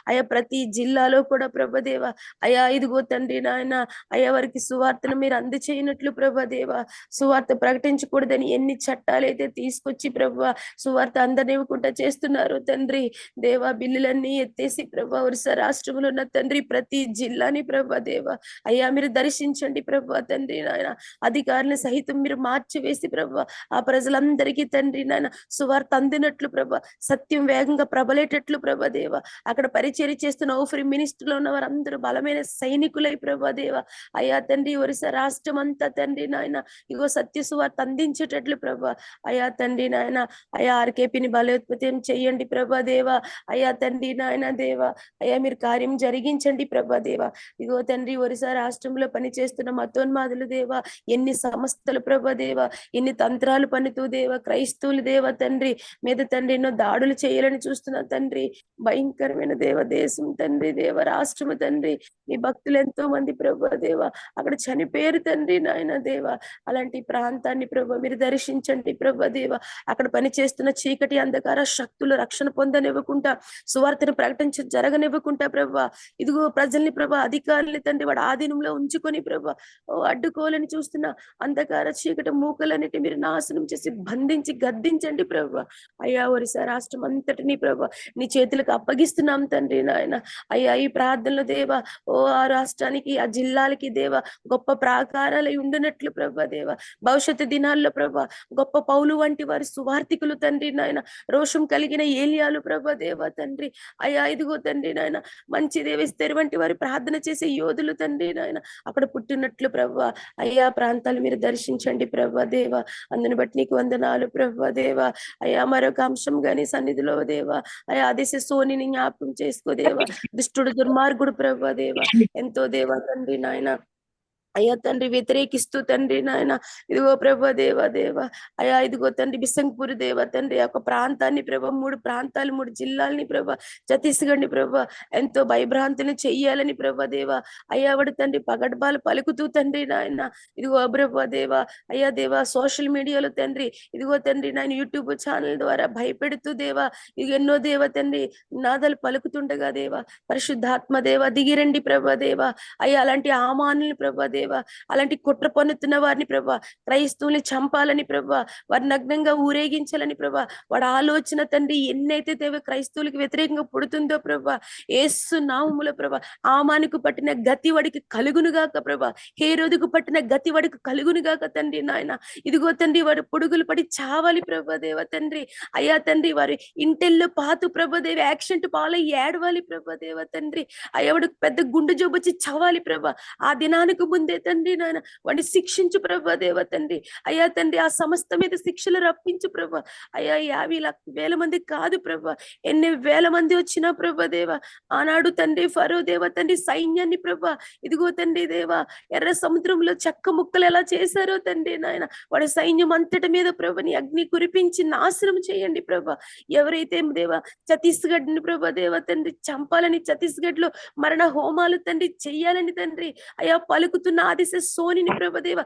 S4: అయ్యా ప్రతి జిల్లాలో కూడా ప్రభదేవ అయ్యా ఇదిగో తండ్రి నాయన అయ్యా వారికి సువార్తను మీరు అందచేయనట్లు ప్రభదేవ. సువార్త ప్రకటించకూడదని ఎన్ని చట్టాలు అయితే తీసుకొచ్చి ప్రభా సువార్త అందనివ్వకుండా చేస్తున్నారు తండ్రి దేవా. బిల్లులన్నీ ఎత్తేసి ప్రభా ఒరిస్సా రాష్ట్రంలో ఉన్న తండ్రి ప్రతి జిల్లాని ప్రభా దేవ అయ్యా మీరు దర్శించండి ప్రభా తండ్రి నాయన. అధికారులను సహితం మీరు మార్చివేసి ప్రభా ఆ ప్రజలందరికీ తండ్రి నాయన సువార్త అందినట్లు ప్రభా, సత్యం వేగంగా ప్రబలేటట్లు ప్రభా దేవ. అక్కడ పరిచర్య చేస్తున్న ఓఫరి మినిస్టర్లో ఉన్న వారందరూ బలమైన సైనికులై ప్రభా దేవ. అయ్యా తండ్రి ఒరిస్సా రాష్ట్రం అంతా తండ్రి నాయన ఇగో సత్య సువార్త అందించేటట్లు ప్రభా. అయ్యా తండ్రి నాయన అయ్యా ఆర్కేపీని బలోత్పత్తి చేయండి ప్రభా దేవ. అయ్యా తండ్రి నాయన దేవ అయ్యా మీరు కార్యం జరిగించండి ప్రభా దేవ. ఇగో తండ్రి ఒరిస్సా రాష్ట్రంలో పనిచేస్తున్న మతోన్మాదులు దేవ, ఎన్ని సంస్థలు ప్రభా దేవ, ఎన్ని తంత్రాలు పనితూ దేవ క్రైస్తవులు దేవ తండ్రి మీద తండ్రి ఎన్నో దాడులు చేయాలని చూస్తున్నా తండ్రి. భయంకరమైన దేవ దేశం తండ్రి దేవ రాష్ట్రము తండ్రి మీ భక్తులు ఎంతో మంది ప్రభా దేవ అక్కడ చనిపోయారు తండ్రి నాయన దేవ. అలాంటి ప్రాంతాన్ని ప్రభా మీరు దర్శించండి ప్రభా దేవ. అక్కడ పనిచేస్తున్న చీకటి అంధకార శక్తులు రక్షణ పొందనివ్వకుండా సువార్తను జరగనివ్వకుండా ప్రభా ఇదిగో ప్రజల్ని ప్రభా అధికారులు తండ్రి వాడు ఆధీనంలో ఉంచుకొని ప్రభా అడ్డుకోవాలని చూస్తున్న అంధకార చీకటి మూకలన్నిటి మీరు నాశనం చేసి బంధించి గద్దించండి ప్రభా. అయ్యా ఒరిస్సా రాష్ట్రం అంతటినీ ప్రభా నీ చేతులకు అప్పగిస్తున్నాం తండ్రి నాయన. అయ్యా ఈ ప్రార్థనలు దేవ ఓ ఆ రాష్ట్రానికి ఆ జిల్లాలకి దేవ గొప్ప ప్రాకారాలై ఉండినట్లు ప్రభా దేవ. భవిష్యత్తు దినాల్లో ప్రభా గొప్ప పౌలు వంటి వారి సువార్థికులు తండ్రి నాయన, రోషం కలిగిన ఏలియాలు ప్రభా దేవ తండ్రి. అయ్యా ఇదిగో తండ్రి నాయన మంచి దేవేస్తేరు వంటి వారి ప్రార్థన చేసే యోధులు తండ్రి నాయన అక్కడ పుట్టినట్లు ప్రభా. అయ్యా ప్రాంతాలు మీరు దర్శించండి ప్రభా దేవ. అందుని బట్టి నీకు వందనాలు ప్రభా దేవ. అయ్యా మరొక అంశం గాని సన్నిధిలో దేవ అయ్యా ఆదేశ సోనిని జ్ఞాపకం చేసుకో దేవా. దుష్టుడు దుర్మార్గుడు ప్రభా దేవ ఎంతో దేవా తండ్రి నాయన అయ్యా తండ్రి వ్యతిరేకిస్తూ తండ్రి నాయన ఇదిగో ప్రభా దేవ అయ్యా ఇదిగో తండ్రి బిసంగ్పూర్ దేవ తండ్రి ఒక ప్రాంతాన్ని ప్రభా 3 ప్రాంతాలు 3 జిల్లాలని ప్రభా ఛత్తీస్గఢ్ ని ప్రభా ఎంతో భయభ్రాంతులు చెయ్యాలని ప్రభా దేవ అయ్యా వాడు తండ్రి పగడ్బాలు పలుకుతూ తండ్రి నాయన ఇదిగో ప్రభా దేవ అయ్యా దేవ సోషల్ మీడియాలో తండ్రి ఇదిగో తండ్రి నాయన యూట్యూబ్ ఛానల్ ద్వారా భయపెడుతూ దేవా ఇది ఎన్నో దేవ తండ్రి నాదాలు పలుకుతుండగా దేవా పరిశుద్ధాత్మ దేవ దిగిరండి ప్రభా దేవ అయ్యా అలాంటి ఆమానుల్ని ప్రభా దేవ అలాంటి కుట్ర పన్నుతున్న వారిని ప్రభా క్రైస్తవుల్ని చంపాలని ప్రభా వారి నగ్నంగా ఊరేగించాలని ప్రభా వాడి ఆలోచన తండ్రి ఎన్నైతే దేవ క్రైస్తవులకు వ్యతిరేకంగా పుడుతుందో ప్రభా యేసు నామములో ప్రభా ఆమానుకు పట్టిన గతి వాడికి కలుగునుగాక ప్రభా హేరోదుకు పట్టిన గతి వాడికి కలుగునుగాక తండ్రి నాయన ఇదిగో తండ్రి వాడు పొడుగులు పడి చావాలి ప్రభా దేవ తండ్రి అయ్యా తండ్రి వారి ఇంటెల్లో పాతు ప్రభా దేవ యాక్సిడెంట్ పాలై ఏడవాలి ప్రభా దేవ తండ్రి అయ్యా వాడు పెద్ద గుండు జబ్బొచ్చి చవాలి ప్రభా ఆ దినానికి ముందే తండ్రి నాయన వాడిని శిక్షించు ప్రభా దేవ తండ్రి అయ్యా తండ్రి ఆ సంస్థ మీద శిక్షలు రప్పించు ప్రభా అయ్యా 50,000 మంది కాదు ప్రభా ఎన్ని వేల మంది వచ్చినా ప్రభా దేవ ఆనాడు తండ్రి ఫరో దేవ తండ్రి సైన్యాన్ని ప్రభా ఇదిగో తండ్రి దేవ ఎర్ర సముద్రంలో చెక్క ముక్కలు ఎలా చేశారో తండ్రి నాయన వాడి సైన్యం అంతటి మీద ప్రభని అగ్ని కురిపించి నాశనం చేయండి ప్రభా ఎవరైతే దేవ ఛత్తీస్గఢ్ ని ప్రభా దేవ తండ్రి చంపాలని ఛత్తీస్గఢ్ లో మరణ హోమాలు తండ్రి చెయ్యాలని తండ్రి అయ్యా పలుకుతున్న ఆదిశ సోనిని ప్రభదేవ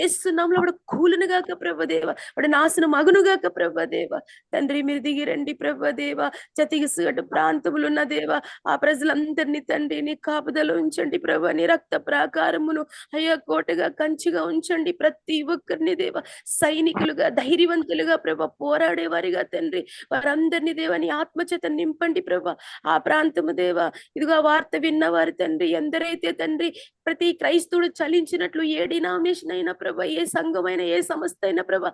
S4: ఏసునామములో వాడు కూలునుగాక ప్రభదేవ వాడు నాశనం అగునుగాక ప్రభదేవ తండ్రి మీరు దిగిరండి ప్రభదేవ ఛత్తీస్గఢ్ ప్రాంతములు ఉన్న దేవ ఆ ప్రజలందరినీ తండ్రి నీ కాపుదలో ఉంచండి ప్రభ నీ రక్త ప్రాకారమును అయ్యా కోటగా కంచిగా ఉంచండి ప్రతి ఒక్కరిని దేవ సైనికులుగా ధైర్యవంతులుగా ప్రభ పోరాడేవారిగా తండ్రి వారందరినీ దేవ నీ ఆత్మచేత నింపండి ప్రభ ఆ ప్రాంతము దేవ ఇదిగో వార్త విన్నవారు తండ్రి ఎందరైతే తండ్రి ప్రతి క్రైస్తవుడు చలించినట్లు ఏ డినామినేషన్ అయినా ప్రభ ఏ సంఘమైన ఏ సంస్థ అయినా ప్రభ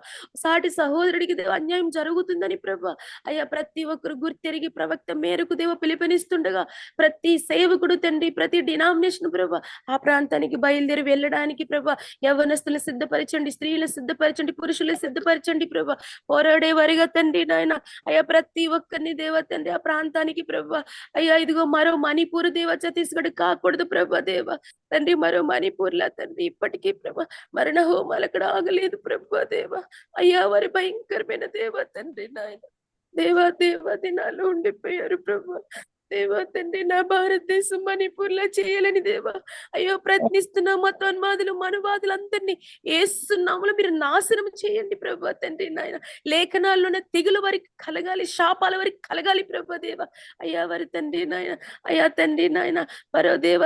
S4: సాటి సహోదరుడికి దేవ అన్యాయం జరుగుతుందని ప్రభ అయ్యా ప్రతి ఒక్కరు గుర్తెరిగి ప్రవక్త మేరకు దేవ పిలుపునిస్తుండగా ప్రతి సేవకుడు తండ్రి ప్రతి డినామినేషన్ ప్రభ ఆ ప్రాంతానికి బయలుదేరి వెళ్ళడానికి ప్రభ యవ్వనస్తులను సిద్ధపరచండి స్త్రీలను సిద్ధపరచండి పురుషులను సిద్ధపరచండి ప్రభ పోరాడే వారిగా తండ్రి నాయన అయ్యా ప్రతి ఒక్కరిని దేవ తండ్రి ఆ ప్రాంతానికి ప్రభ అయ్యా ఇదిగో మరో మణిపూర్ దేవ ఛత్తీస్గఢ్ కాకూడదు ప్రభ దేవ తండ్రి మరో మణిపూర్లా తండ్రి ఇప్పటికీ ప్రభ మరణ హోమాలు అక్కడ ఆగలేదు ప్రభ దేవ అయ్యా వారి భయంకరమైన దేవ తండ్రి నాయన దేవా దేవ దినాలు ఉండిపోయారు ప్రభ దేవా తండ్రి నా భారతదేశం మణిపూర్లా చేయాలని దేవా అయ్యో ప్రయత్నిస్తున్న మతోన్మాదులు మనువాదులు అందరినీ ఏసునామములో మీరు నాశనం చేయండి ప్రభా తండ్రి నాయన లేఖనాల్లోనే తెగులు వారికి కలగాలి శాపాల వారికి కలగాలి ప్రభా దేవ అయ్యా వారి తండ్రి నాయన అయ్యా తండ్రి నాయన పరో దేవ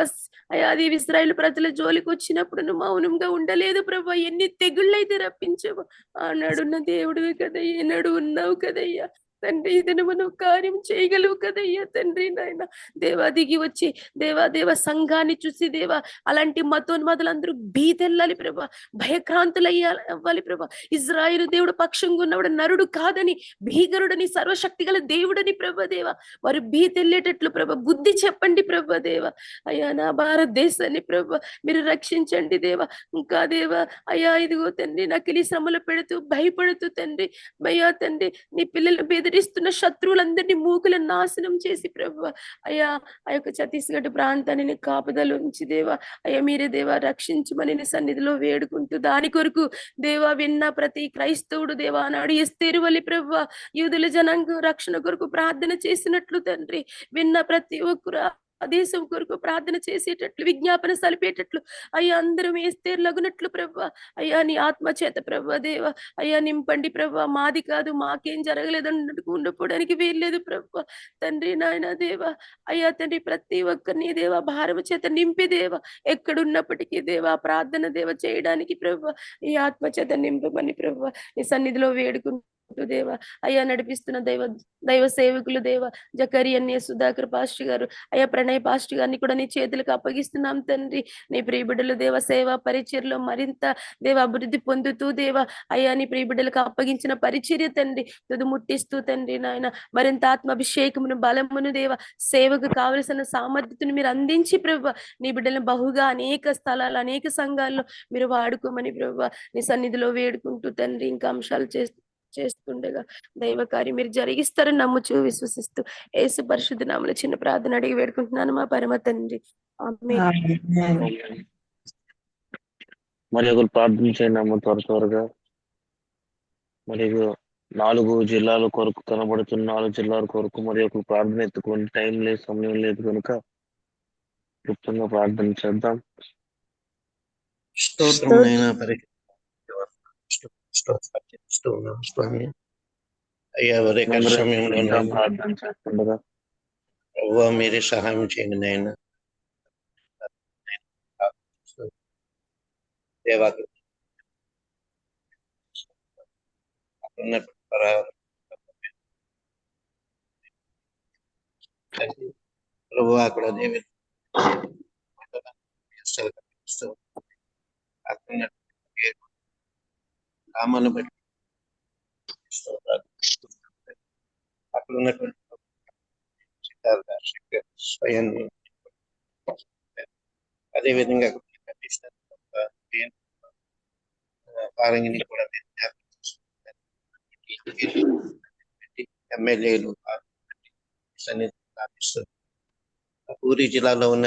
S4: అయ్యా అది ఇశ్రాయేలు ప్రజల జోలికి వచ్చినప్పుడు నువ్వు మౌనంగా ఉండలేదు ప్రభా ఎన్ని తెగుళ్ళైతే రప్పించావు ఆనాడున్న దేవుడివి కదయ్యా ఈనాడు ఉన్నావు కదయ్యా తండ్రి ఇదను మనం కార్యం చేయగలవు కదయ్యా తండ్రి నాయన దేవా దిగి వచ్చి దేవ సంఘాన్ని చూసి దేవా అలాంటి మతోన్మాదులందరూ భీతెల్లాలి ప్రభా భయక్రాంతులయ్యాలి ప్రభా ఇజ్రాయేలు దేవుడు పక్షంగా ఉన్నవాడు నరుడు కాదని భీకరుడని సర్వశక్తి గల దేవుడని ప్రభా దేవ వారు భీతెల్లేటట్లు ప్రభా బుద్ధి చెప్పండి ప్రభా దేవ అయ్యా నా భారతదేశాన్ని ప్రభా మీరు రక్షించండి దేవ ఇంకా దేవ అయ్యా ఇదిగో తండ్రి నకిలీ శ్రమలు పెడుతూ భయపడుతూ తండ్రి అయ్యా తండ్రి నీ పిల్లలు బెదిరిస్తున్న శత్రువులందరినీ మూకుల నాశనం చేసి ప్రభు అయ్యా ఆ యొక్క ఛత్తీస్గఢ్ ప్రాంతాన్ని నీ కాపుదల ఉంచి దేవా అయ్యా మీరే దేవా రక్షించమని నీ సన్నిధిలో వేడుకుంటూ దాని కొరకు దేవా విన్న ప్రతి క్రైస్తవుడు దేవా నాడు ఎస్తేరు వల్లి ప్రభు యూదుల జనాంగం రక్షణ కొరకు ప్రార్థన చేసినట్లు తండ్రి విన్న ప్రతి ఒక్కరు ఆ దేశం కొరకు ప్రార్థన చేసేటట్లు విజ్ఞాపన సలిపేటట్లు అయ్యా అందరం ఎస్తేర్లగునట్లు ప్రభా అయ్యా నీ ఆత్మ చేత ప్రభా దేవ అయ్యా నింపండి ప్రభా మాది కాదు మాకేం జరగలేదు అన్నట్టు ఉండిపోవడానికి వీల్లేదు ప్రభా తండ్రి నాయన దేవ అయ్యా తండ్రి ప్రతి ఒక్కరిని దేవ భారము చేత నింపి దేవ ఎక్కడున్నప్పటికీ దేవ ప్రార్థన దేవ చేయడానికి ప్రభా ఈ ఆత్మ చేత నింపమని ప్రభా నీ సన్నిధిలో వేడుకుంటూ దేవ అయ్యా నడిపిస్తున్న దైవ సేవకులు దేవ జకరి అన్య సుధాకర్ పాస్టర్ గారు అయ్యా ప్రణయ్ పాస్టర్ గారిని కూడా నీ చేతులకు అప్పగిస్తున్నాం తండ్రి నీ ప్రియబిడ్డలు దేవ సేవా పరిచర్లో మరింత దేవ అభివృద్ధి పొందుతూ దేవ అయ్యా నీ ప్రియబిడ్డలకు అప్పగించిన పరిచర్య తండ్రి తుది ముట్టిస్తూ తండ్రి నాయన మరింత ఆత్మాభిషేకమును బలమును దేవ సేవకు కావలసిన సామర్థ్యతను మీరు అందించి ప్రభు నీ బిడ్డలను బహుగా అనేక స్థలాలు అనేక సంఘాల్లో మీరు వాడుకోమని ప్రభు నీ సన్నిధిలో వేడుకుంటూ తండ్రి ఇంకా అంశాలు చేస్తూ చేస్తుండగా దైవ కార్యం మీరు జరిగిస్తారని నమ్ముచు విశ్వసిస్తూ యేసు పరిశుద్ధ నామములో చిన్న ప్రార్థన అడిగి వేడుకుంటున్నాను మా పరమ తండ్రి. ఆమేన్.
S1: మరి ఒకరు ప్రార్థించండి అమ్మ త్వరగా. మరి 4 జిల్లాల కొరకు కనబడుతున్న 4 జిల్లాల కొరకు మరి ఒకరు ప్రార్థన ఎత్తుకోండి. టైం లేదు, సమయం లేదు కనుక క్లుప్తంగా ప్రార్థన చేద్దాం.
S3: స్తోత్రం నైనా స్తోత్రిస్తూ ఉన్నాం స్వామి. అయ్యా ఉదయకాల సమయంలో
S1: ప్రార్థన చేస్తుండగా
S3: ప్రభువా మీరే సహాయం చేయండి నాయన. దేవా ప్రభు అక్కడ రామాను బట్టి అక్కడ ఉన్నటువంటి స్వయాన్ని అదేవిధంగా పారంగిని కూడా ఎమ్మెల్యేలు పూరి జిల్లాలో ఉన్న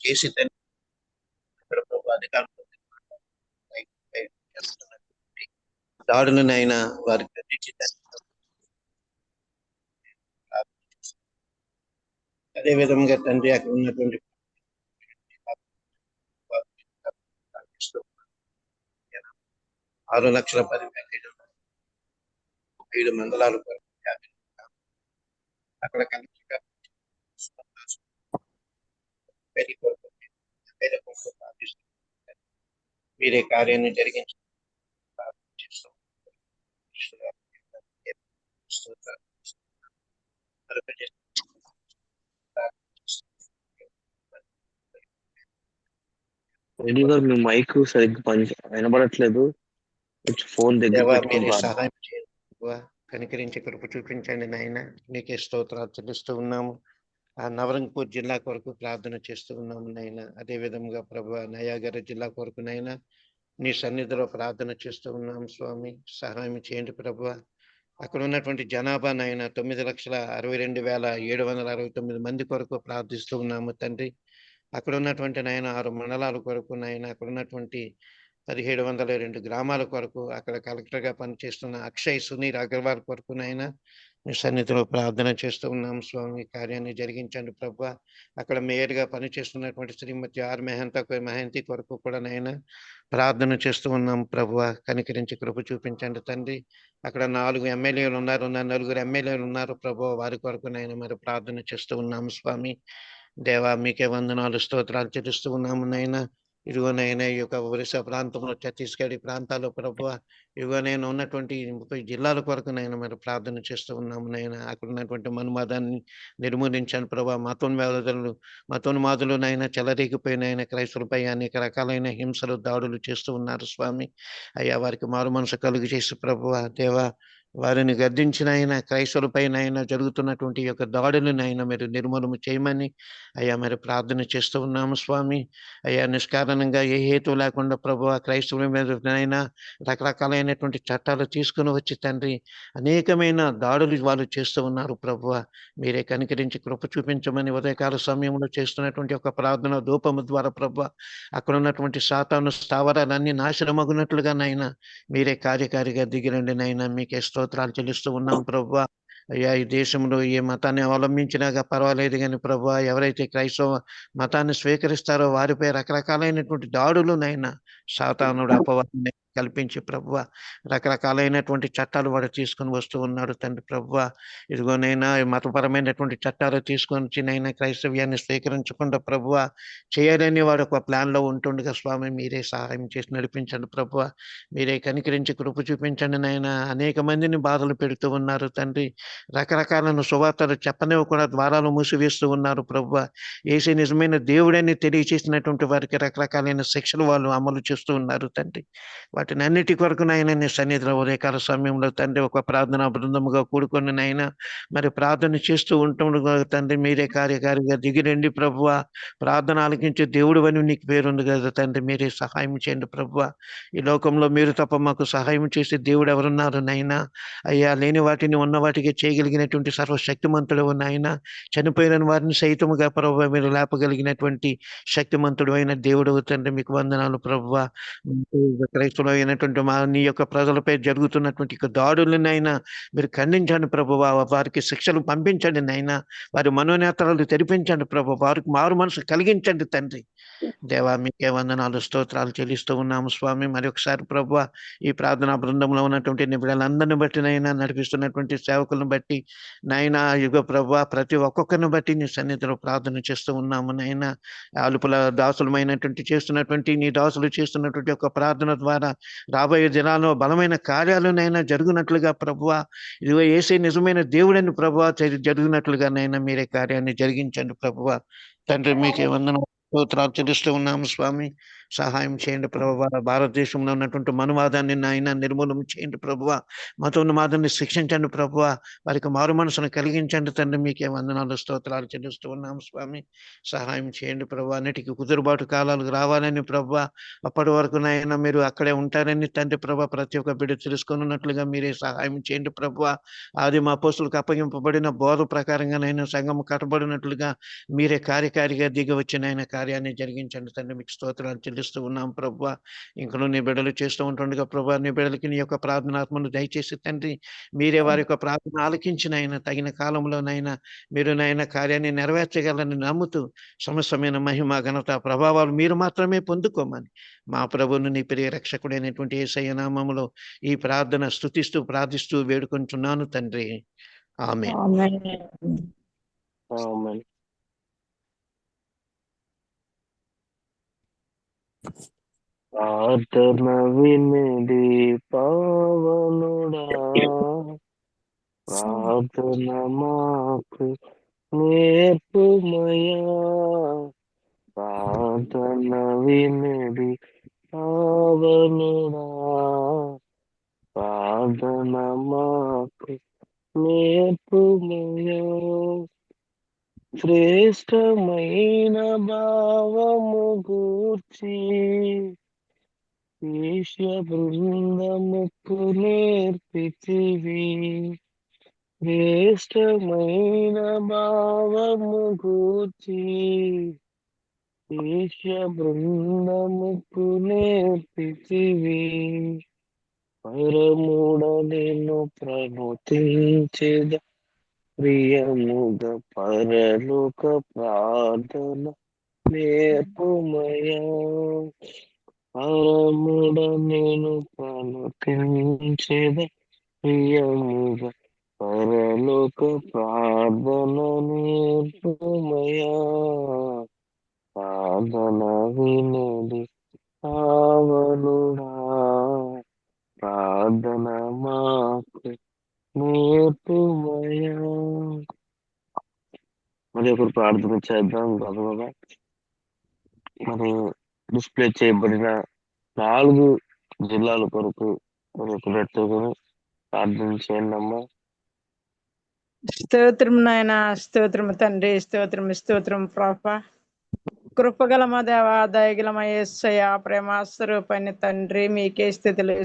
S3: చేసి దాడులనైనా వారికి అదే విధంగా తండ్రి అక్కడ ఉన్నటువంటి 6,10,5 మండలాలు అక్కడ మీరే కార్యాన్ని జరిగించి
S1: మీ మైక్ సరిగ్గా వినబడట్లేదు. ఫోన్ దగ్గర
S3: సహాయం చేయండి, కనికరించి కృప చూపించండి నాయన. నీకే స్తోత్రాలు చెల్లిస్తూ ఉన్నాము. ఆ నవరంగపూర్ జిల్లా కొరకు ప్రార్థన చేస్తూ ఉన్నాము నాయన. అదే విధంగా ప్రభు నయాగర జిల్లా కొరకు నాయన నీ సన్నిధిలో ప్రార్థన చేస్తూ ఉన్నాము స్వామి. సహాయం చేయండి ప్రభు. అక్కడ ఉన్నటువంటి జనాభా నాయన 9,62,769 మంది కొరకు ప్రార్థిస్తూ ఉన్నాము తండ్రి. అక్కడ ఉన్నటువంటి నాయన 6 మండలాల కొరకు నాయన, అక్కడ ఉన్నటువంటి 1702 గ్రామాల కొరకు, అక్కడ కలెక్టర్గా పనిచేస్తున్న అక్షయ్ సునీల్ అగర్వాల్ కొరకు నాయన మీ సన్నిధిలో ప్రార్థన చేస్తూ ఉన్నాం స్వామి. కార్యాన్ని జరిగించండి ప్రభు. అక్కడ మేయర్గా పనిచేస్తున్నటువంటి శ్రీమతి ఆర్ మెహంతి కొరకు కూడా నాయన ప్రార్థన చేస్తూ ఉన్నాం ప్రభు. కనికరించి కృప చూపించండి తండ్రి. అక్కడ 4 ఎమ్మెల్యేలు ఉన్నారు, 4 ఎమ్మెల్యేలు ఉన్నారు ప్రభు. వారి కొరకు నాయన మరి ప్రార్థన చేస్తూ ఉన్నాము స్వామి. దేవా మీకే వందనాలు స్తోత్రాలు చెల్లిస్తూ ఉన్నాము నాయన. ఇదిగోనైనా ఈ యొక్క ఒరిస్సా ప్రాంతంలో, ఛత్తీస్గఢ్ ప్రాంతాల్లో ప్రభు ఇదిగోనైనా ఉన్నటువంటి 30 జిల్లాల కొరకు నైనా మరి ప్రార్థన చేస్తూ ఉన్నాము నైనా. అక్కడ ఉన్నటువంటి మనుమాదాన్ని నిర్మూలించాను ప్రభా. మతోన్మాదులు నైనా చెలరేగిపోయినైనా క్రైస్తవులపై అనేక రకాలైన హింసలు, దాడులు చేస్తూ ఉన్నారు స్వామి. అయ్యా వారికి మారు మనసు కలుగు చేసి ప్రభువా దేవా వారిని గద్దించినైనా క్రైస్తవులపైనైనా జరుగుతున్నటువంటి యొక్క దాడులనైనా మీరు నిర్మూలన చేయమని అయ్యా మరి ప్రార్థన చేస్తూ ఉన్నాము స్వామి. అయ్యా నిష్కారణంగా ఏ హేతు లేకుండా ప్రభువా క్రైస్తవుల మీదనైనా రకరకాలైనటువంటి చట్టాలు తీసుకుని వచ్చి తండ్రి అనేకమైన దాడులు వాళ్ళు చేస్తూ ఉన్నారు ప్రభువా. మీరే కనికరించి కృప చూపించమని ఉదయకాల సమయంలో చేస్తున్నటువంటి ఒక ప్రార్థన ధూపము ద్వారా ప్రభువా అక్కడ ఉన్నటువంటి సాతాను స్థావరాలన్నీ నాశనమగునట్లుగా నైనా మీరే కార్యకారిగా దిగిరండి నైనా. మీకే స్తోత్రాలు చెల్లిస్తూ ఉన్నాం ప్రభువా. అయ్యా ఈ దేశంలో ఏ మతాన్ని అవలంబించినాగా పర్వాలేదు కానీ ప్రభువా ఎవరైతే క్రైస్తవ మతాన్ని స్వీకరిస్తారో వారిపై రకరకాలైనటువంటి దాడులునైనా సాతానుడు అపవాదిని కల్పించి ప్రభువ రకరకాలైనటువంటి చట్టాలు వాడు తీసుకొని వస్తూ ఉన్నాడు తండ్రి ప్రభువ. ఇదిగోనైనా మతపరమైనటువంటి చట్టాలు తీసుకొని వచ్చినైనా క్రైస్తవ్యాన్ని స్వీకరించకుండా ప్రభువ చేయాలని వాడు ఒక ప్లాన్లో ఉంటుండగా స్వామి మీరే సహాయం చేసి నడిపించండి ప్రభువ. మీరే కనికరించి కృప చూపించండి నాయన. అనేక మందిని బాధలు పెడుతూ ఉన్నారు తండ్రి. రకరకాలను సువార్తలు చెప్పనివ్వకుండా ద్వారాలు మూసివేస్తూ ఉన్నారు ప్రభువ. యేసు నిజమైన దేవుడని తెలియచేసినటువంటి వారికి రకరకాలైన శిక్షలు వాళ్ళు అమలు చేస్తూ ఉన్నారు తండ్రి. వాటిని అన్నిటి కొరకు నాయన నీ సన్నిధిలో ఉదయకాల సమయంలో తండ్రి ఒక ప్రార్థనా బృందముగా కూడుకొని నాయన మరి ప్రార్థన చేస్తూ ఉంటుండగా తండ్రి మీరే కార్యకారిగా దిగిరండి ప్రభువ. ప్రార్థన ఆలకించే దేవుడు అని నీకు పేరుంది కదా తండ్రి, మీరే సహాయం చేయండి ప్రభువ. ఈ లోకంలో మీరు తప్ప మాకు సహాయం చేసే దేవుడు ఎవరున్నారు నైనా? అయ్యా లేని వాటిని ఉన్న వాటికి చేయగలిగినటువంటి సర్వశక్తిమంతుడు నాయన. చనిపోయిన వారిని సైతముగా ప్రభువ మీరు లేపగలిగినటువంటి శక్తిమంతుడు అయిన దేవుడు తండ్రి, మీకు వందనాలు ప్రభువ. క్రైస్తవులు అయినటువంటి మా నీ యొక్క ప్రజలపై జరుగుతున్నటువంటి దాడులనైనా మీరు ఖండించండి ప్రభువ. వారికి శిక్షలు పంపించండి నైనా. వారి మనోనేత్రాలు తెరిపించండి ప్రభు. వారికి మారు మనసు కలిగించండి తండ్రి. దేవా మీకే వందనాలు స్తోత్రాలు చెల్లిస్తూ ఉన్నాము స్వామి. మరి ఒకసారి ప్రభువ ఈ ప్రార్థనా బృందంలో ఉన్నటువంటి బిడ్డలందరిని బట్టి నైనా, నడిపిస్తున్నటువంటి సేవకులను బట్టి నైనా, యుగ ప్రభువ ప్రతి ఒక్కొక్కరిని బట్టి నీ సన్నిధిలో ప్రార్థన చేస్తూ ఉన్నాము నైనా. అలుపుల దాసులమైనటువంటి చేస్తున్నటువంటి నీ దాసులు చేస్తున్నటువంటి ఒక ప్రార్థన ద్వారా రాబోయే దినాల్లో బలమైన కార్యాలునైనా జరుగునట్లుగా ప్రభువ, ఇదిగో యేసే నిజమైన దేవుడని ప్రభువ జరిగినట్లుగా నైనా మీరే కార్యాన్ని జరిగించండి ప్రభువ. తండ్రి మీకే వందనాలు స్తోత్రాలు చెల్లిస్తూ ఉన్నాము స్వామి. సహాయం చేయండి ప్రభువ. భారతదేశంలో ఉన్నటువంటి మనువాదాన్ని నాయన నిర్మూలన చేయండి ప్రభువ. మతోన్మాదాన్ని శిక్షించండి ప్రభువ. వారికి మారు మనసును కలిగించండి తండ్రి. మీకే వందనాలు స్తోత్రాలు చెల్లిస్తూ ఉన్నాము స్వామి. సహాయం చేయండి ప్రభువ. అన్నిటికీ కుదురుబాటు కాలాలు రావాలని ప్రభువ, అప్పటి వరకు నాయన మీరు అక్కడే ఉంటారని తండ్రి ప్రభువ ప్రతి ఒక్క బిడ్డ తెలుసుకున్నట్లుగా మీరే సహాయం చేయండి ప్రభువ. ఆది మా అపోస్తులకు అప్పగింపబడిన బోధ ప్రకారంగానైనా సంఘం కట్టబడినట్లుగా మీరే కార్యకారిగా దిగి వచ్చిన కార్యాన్ని జరిగించండి తండ్రి. మీకు స్తోత్రాలు చెల్లిస్తూ ఉన్నాం ప్రభువ. ఇంకను నీ బిడ్డలు చేస్తూ ఉంటుండగా ప్రభువ, నీ బిడ్డలకి నీ యొక్క ప్రార్థనాత్మను దయచేసి తండ్రి మీరే వారి యొక్క ప్రార్థన ఆలకించిన ఆయన తగిన కాలంలోనైనా మీరు నాయన కార్యాన్ని నెరవేర్చగలని నమ్ముతూ సమస్తమైన మహిమ ఘనత ప్రభావాలు మీరు మాత్రమే పొందుకోమని మా ప్రభువును నీ ప్రియ రక్షకుడైనటువంటి యేసయ్య నామములో ఈ ప్రార్థన స్తుతిస్తూ ప్రార్థిస్తూ వేడుకుంటున్నాను తండ్రి. ఆమేన్.
S1: ఆమేన్. ప్రార్థన వినిడి పావనుడా, ప్రార్థన మాకు నేర్పుమయా. ప్రార్థన వినిడి పావనుడా, ప్రార్థన మాకు నేర్పుమయా. శ్రేష్టమైన భావము గూర్చి ఈశ్వ బృందముకు నేర్పితివి. శ్రేష్టమైన భావము గూర్చి ఈశ్వ బృందముకు నేర్పితివి. పరముడ నేను ప్రణుతించెద ప్రియముగ పరలోక ప్రార్థన నేర్పుమయా. పరముడ నేను ప్రణుతించెద ప్రియముగ పరలోక ప్రార్థన నేర్పుమయా. ప్రార్థన వినది పావనుడా, ప్రార్థన మాకు నేర్పుమయా. మరి ఒకరు ప్రార్థన చేద్దాం గబగబా. మరి డిస్ప్లే చేయబడిన 4 జిల్లాల కొరకు మరి పెట్టుకుని ప్రార్థన చేయండి అమ్మా.
S5: స్తోత్రం నాయన, స్తోత్రము తండ్రి, స్తోత్రం ప్రభా. కృపగల మా దేవ, దయగల మా యేసయ్య, ప్రేమ స్వరూపాన్ని తండ్రి మీకే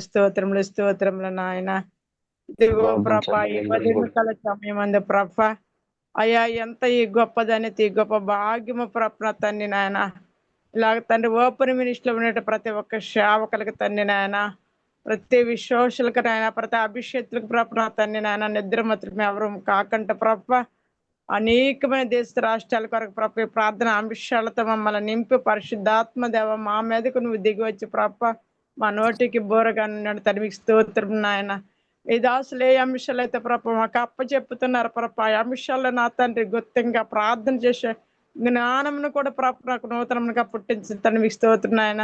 S5: స్తోత్రములు నాయన. ఇదిగో ప్రభా ఈ 10 నిమిషాల సమయం అంది ప్రభా. అయ్యా ఎంత ఈ గొప్పదని ఈ గొప్ప భాగ్యము ప్రభ తండ్రి నాయన. ఇలాగ తండ్రి ఓపెన్ మినిస్టర్లో ఉన్నట్టు ప్రతి ఒక్క సేవకులకి తండ్రి నాయన, ప్రతి విశ్వాసులకు నాయన, ప్రతి అభిషేకులకు ప్రభ తండ్రి నాయన, నిద్రమతులకు ఎవరు కాకుండా ప్రభ అనేకమైన దేశ రాష్ట్రాల కొరకు ప్రభ ప్రార్థన అంశాలతో మమ్మల్ని నింపి పరిశుద్ధాత్మ దేవ మా మీదకు నువ్వు దిగి వచ్చి ప్రభ మా నోటికి బోరగా ఉన్నాడు తండ్రి. మీకు స్తోత్రం నాయన. ఈ దాసులు ఏ అంశాలు అయితే ప్రభ మాకు అప్పచెప్పుతున్నారు ప్రభ ఆ అంశాల్లో నా తండ్రి గుర్తంగా ప్రార్థన చేసే జ్ఞానమును కూడా ప్రభ నాకు నూతనంగా పుట్టించి తండ్రి. మీకు స్తోత్రం నాయన.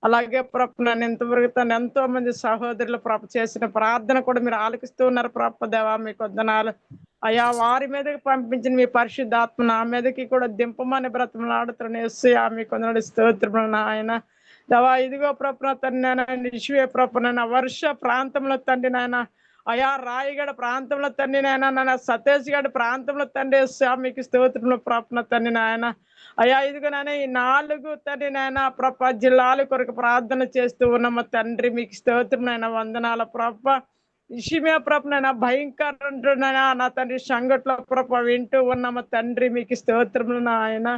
S5: అలాగే ప్రభ నన్ను ఇంతవరకు తను ఎంతో మంది సహోదరులు ప్రభ చేసిన ప్రార్థన కూడా మీరు ఆలకిస్తూ ఉన్నారు ప్రభ దేవా. మీకు వందనాలు అయ్యా. వారి మీదకి పంపించిన మీ పరిశుద్ధాత్మ నా మీదకి కూడా దింపమని బ్రతమలాడుతున్న యేసయ్యా మీకు వందనాలు స్తోత్రములు నాయన. దేవా ఇదిగో ప్రభున తండ్రి నాయన నిశ్వే ప్రభున వర్ష ప్రాంతంలో తండ్రి నాయన అయా రాయగడ ప్రాంతంలో తండ్రి నాయన నాన్న సతీష్ గఢ్ ప్రాంతంలో తండ్రి మీకు స్తోత్రంలో ప్రభున తండ్రి నాయన అయా ఇదిగో నాయన ఈ 4 తండ్రి నాయన జిల్లాల కొరకు ప్రార్థన చేస్తూ ఉన్నాము తండ్రి మీకు స్తోత్రం నాయన వందనాల ఇషిమే ప్రభు భయంకర నా తండ్రి సంఘటన ప్రభు వింటూ ఉన్నాము తండ్రి మీకు స్తోత్రములు నాయన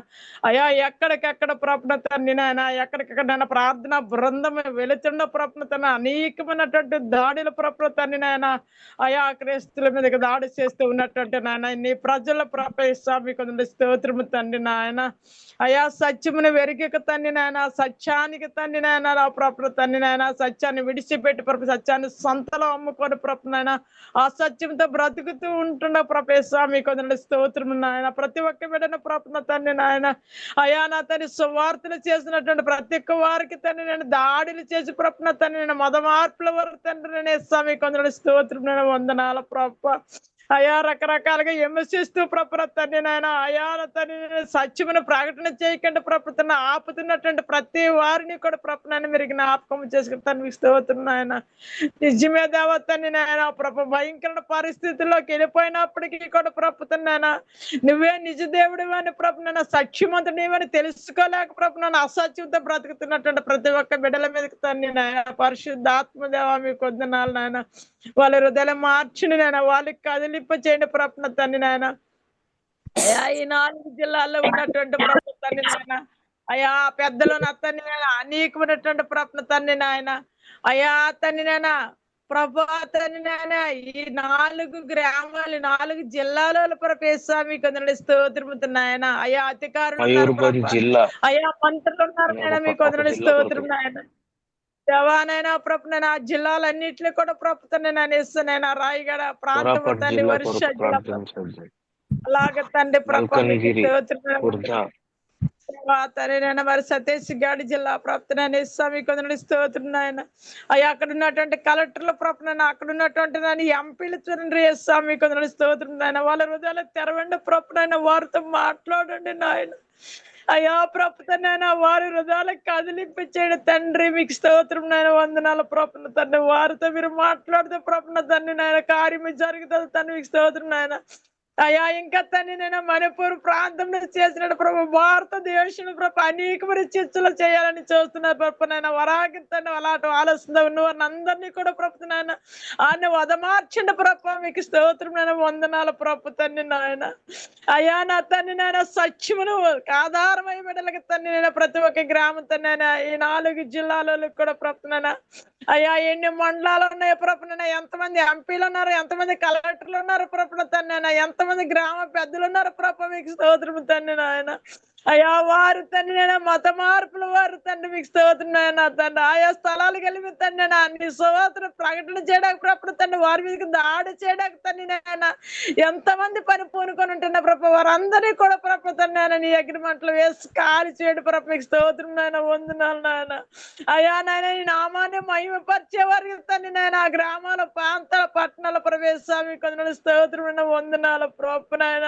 S5: అయా ఎక్కడికెక్కడ ప్రభున తండ్రి నాయన ఎక్కడికెక్కడ నాయన ప్రార్థన బృందం వెళుతున్న ప్రభున తన అనేకమైనటువంటి దాడుల ప్రభున తండ్రి నాయన అయా క్రైస్తుల మీదకి దాడి చేస్తూ ఉన్నటువంటి నాయన నీ ప్రజల మీకు స్తోత్రము తండ్రి నాయన అయా సత్యమును వెరిగిక తండ్రి నాయన సత్యానికి తండ్రి నాయన ప్రభున తండ్రి నాయన సత్యాన్ని విడిచిపెట్టి ప్రభు సత్యాన్ని సంతలో అమ్ముకొని ప్రభు నాయన ఆ సత్యంతో బ్రతుకుతూ ఉంటున్న మీకు స్తోత్రం నాయన ప్రతి ఒక్క బిడ్డను ప్రభున తండ్రి నాయన అయా నా తండ్రి సువార్తలు చేసినటువంటి ప్రతి ఒక్క వారికి తండ్రి నేను దాడులు చేసి ప్రభున తండ్రి నేను మత మార్పుల వరకు తండ్రి నేను స్తోత్రం నేను వందనాల ప్రభు అయా రకరకాలుగా విమర్శిస్తూ ప్రభుత్వ తండ్రి నాయన అయా తండ్రి సత్యమును ప్రకటన చేయకుండా ప్రభుత్వం ఆపుతున్నటువంటి ప్రతి వారిని కూడా ప్రభుత్వాన్ని మీరు జ్ఞాపకం చేసుకుంటాను స్తోత్రం నాయన నిజమే దేవ తండ్రి నాయన ప్రభు భయంకర పరిస్థితుల్లోకి వెళ్ళిపోయినప్పటికీ కూడా ప్రభుత్వం నాయన నువ్వే నిజ దేవుడు అని ప్రభు నాయన సత్యమంతుడు నీవని తెలుసుకోలేక ప్రభు నన్ను అసత్యంతో బ్రతుకుతున్నటువంటి ప్రతి ఒక్క బిడ్డల మీదకి తండ్రి నాయన పరిశుద్ధాత్మ దేవ మీకు వందనాలు నాయన వాళ్ళ హృదయాలు మార్చుని నాయన వాళ్ళకి కదిలింప చేయండి ప్రభుత్వ తండ్రి నాయన అయా ఈ 4 జిల్లాల్లో ఉన్నటువంటి ప్రభుత్వ తండ్రి నాయన అయా పెద్దలు నా తండ్రి నాయన అనేకమైనటువంటి ప్రభుత్వ తండ్రి నాయన అయా తండ్రి నాయన ప్రభా తండ్రి నాయన ఈ 4 గ్రామాలు 4 జిల్లాలలో మీకు స్తోత్రముతో నాయన అయా అధికారులు అయా మంత్రులు ఉన్నారు నాయన మీకు స్తోత్రం నాయన దేవానైనా ప్రభుత్వ జిల్లాలన్నింటినీ కూడా ప్రభుత్వం ఇస్తానైనా రాయగడ ప్రాంతం తండ్రి వర్ష అలాగే తండ్రి తండ్రి మరి సతీష్ గఢ్ జిల్లా ప్రభుత్వాన్ని మీకు స్తోత్రం నాయన అయ్యా అక్కడ ఉన్నటువంటి కలెక్టర్ల ప్రభుత్వం అక్కడ ఉన్నటువంటి దాన్ని ఎంపీలు తండ్రి మీకు స్తోత్రం నాయన వాళ్ళ హృదయాలు తెరవండి ప్రభుత్వ వారితో మాట్లాడండి నాయన అయ్యా ప్రభుత్వ నాయన వారి హృదయాలకు కదిలింపించేయండి తండ్రి మీకు స్తోత్రం నాయన వందనాల ప్రభుత్వ తండ్రి వారితో మీరు మాట్లాడితే ప్రభుత్వ తండ్రి నాయన కార్యము జరుగుతుంది తండ్రి మీకు స్తోత్రం నాయన అయ్యా ఇంకా తండ్రి నేను మణిపూర్ ప్రాంతంలో చేసిన ప్రభు భారతదేశంలో ప్రభు అనేకమైన చర్చలు చేయాలని చూస్తున్నారు ప్రభు నాయన వరాగితండి అలాంటి ఆలోచన నువ్వు అందరినీ కూడా ప్రభు నాయన ఆయన వదమార్చండి ప్రభు మీకు స్తోత్రం నాయన వందనాల ప్రభు తండ్రి నాయన అయ్యా నా తండ్రి నాయన సత్యమును ఆధారమై బిడ్డలకి తండ్రి నేను ప్రతి ఒక్క గ్రామం తండ్రి ఈ 4 జిల్లాలలో కూడా ప్రభు నాయన అయ్యా ఎన్ని మండలాలు ఉన్నాయో ప్రభు నాయన ఎంతమంది ఎంపీలు ఉన్నారు ఎంతమంది కలెక్టర్లు ఉన్నారు ప్రభు తండ్రి ఎంతమంది గ్రామ పెద్దలు ఉన్నారు ప్రభు మీకు స్తోత్రం తండ్రి నాయన అయ్యా వారు తండ్రి నేను మత మార్పులు వారు తండ్రి మీకు స్తోత్రం నాయన తండ్రి ఆయా స్థలాలు కలిపి తండ్రి నేను అన్ని స్తోత్రం ప్రకటన చేయడానికి ప్రభు తండ్రి వారి మీదకి దాడి చేయడానికి తండ్రి నాయన ఎంతమంది పని పూనుకొని ఉంటున్న ప్రభు వారందరినీ కూడా ప్రభు తండ్రి నాయన నీ అగ్రిమెంట్లు వేసి కాలి చేయడు ప్రభు మీకు స్తోత్రం నాయన వందనాలు నాయన అయ్యా నాయన ఈ నామాన్ని మహిమపరిచే వారికి తండ్రి నాయన ఆ గ్రామాల ప్రాంతాల పట్టణాల ప్రవేశామి కొందరు స్తోత్రం వందనాల ప్రభు నాయన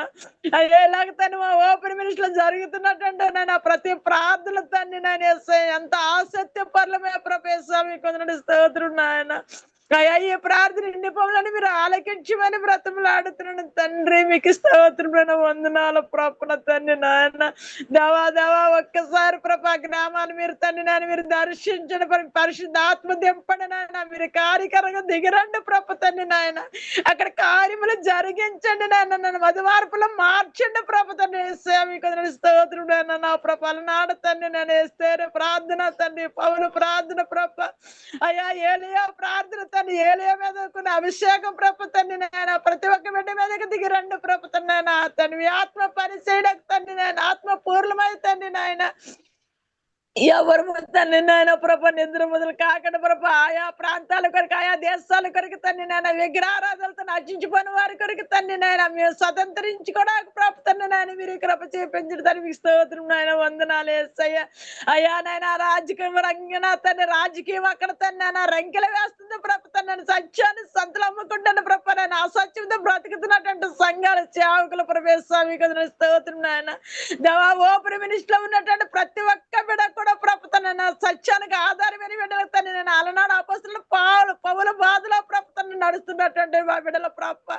S5: అయ్యా ఇలాగ తండ్రి మా ఓపెన్ మినిస్టర్ జరుగుతున్నటువంటి నాయన ప్రతి ప్రార్థన తండ్రి నాయన ఎంత ఆసక్తి పర్లమే ప్రభు కొందరు స్తోత్రం నాయన అయ్యా ఈ ప్రార్థన ఇన్ని పనులను మీరు ఆలకించమని బ్రతములాడుతున్నాను తండ్రి మీకు స్తోత్రం వందనాల ప్రభున తండ్రి నాయన దేవా ఒక్కసారి ప్రభా గ్రామాన్ని మీరు తండ్రి నాయన మీరు దర్శించండి పరిశుద్ధాత్మ దింపండి నాయన మీరు కార్యకరంగా దిగరండి ప్రభు తండ్రి నాయన అక్కడ కార్యములు జరిగించండి నాయన నన్ను మధుమార్పులు మార్చండి ప్రభు తండ్రి మీకు స్తోత్రం నాయన నా ప్రభాల నాడ తండ్రి నేను వేస్తే ప్రార్థన తండ్రి పౌలు ప్రార్థన ప్రభ అయ్యా ఏలియా ప్రార్థన ఏలియా మీద అభిషేకం ప్రభు తండ్రి నాయన ప్రతి ఒక్క బిడ్డ మీదకి దిగి రండి ప్రభు తండ్రి నాయన తండ్రి ఆత్మ పరిచయకు తండ్రి నాయన ఆత్మ పూర్ణమై తండ్రి నాయన ఎవరు తండ్రి నాయన ప్రభ నిద్ర మొదలు కాకుండా ప్రభ ఆయా ప్రాంతాల కొరకు ఆయా దేశాల కొరకు తండ్రి నాయన విగ్రహారాధనలతో నశించిపోయిన వారి కొరకు తండ్రి నాయన మేము స్వతంత్రించుకోవడానికి ప్రభు తండ్రి నాయన మీరు కృప చేయించడానికి మీకు స్తోత్రం నాయన వందనాలు యేసయ్య అయ్యా నాయన రాజకీయం రంగన తండ్రి రాజకీయం అక్కడ తండ్రి నాయన రంకెలు వేస్తుంది ప్రార్థన ప్రభుత్వం నేను సత్యాన్ని సంతలు అమ్ముకుంటాను ప్రభ, నేను అసత్యంతో బ్రతుకుతున్నటువంటి సంఘాల సేవకుల ప్రవేశామి కదా స్తోత్రం నాయన. దేవా ఓపెన్ మినిస్టర్ ఉన్నటువంటి ప్రతి ఒక్క బిడ్డ కూడా ప్రభుత్వం నేను సత్యానికి ఆధారమైన బిడ్డలకు తను నేను అలనాడు అపస్తుల పౌల బాధలో ప్రభుత్వం నడుస్తున్నటువంటి మా బిడ్డల ప్రభ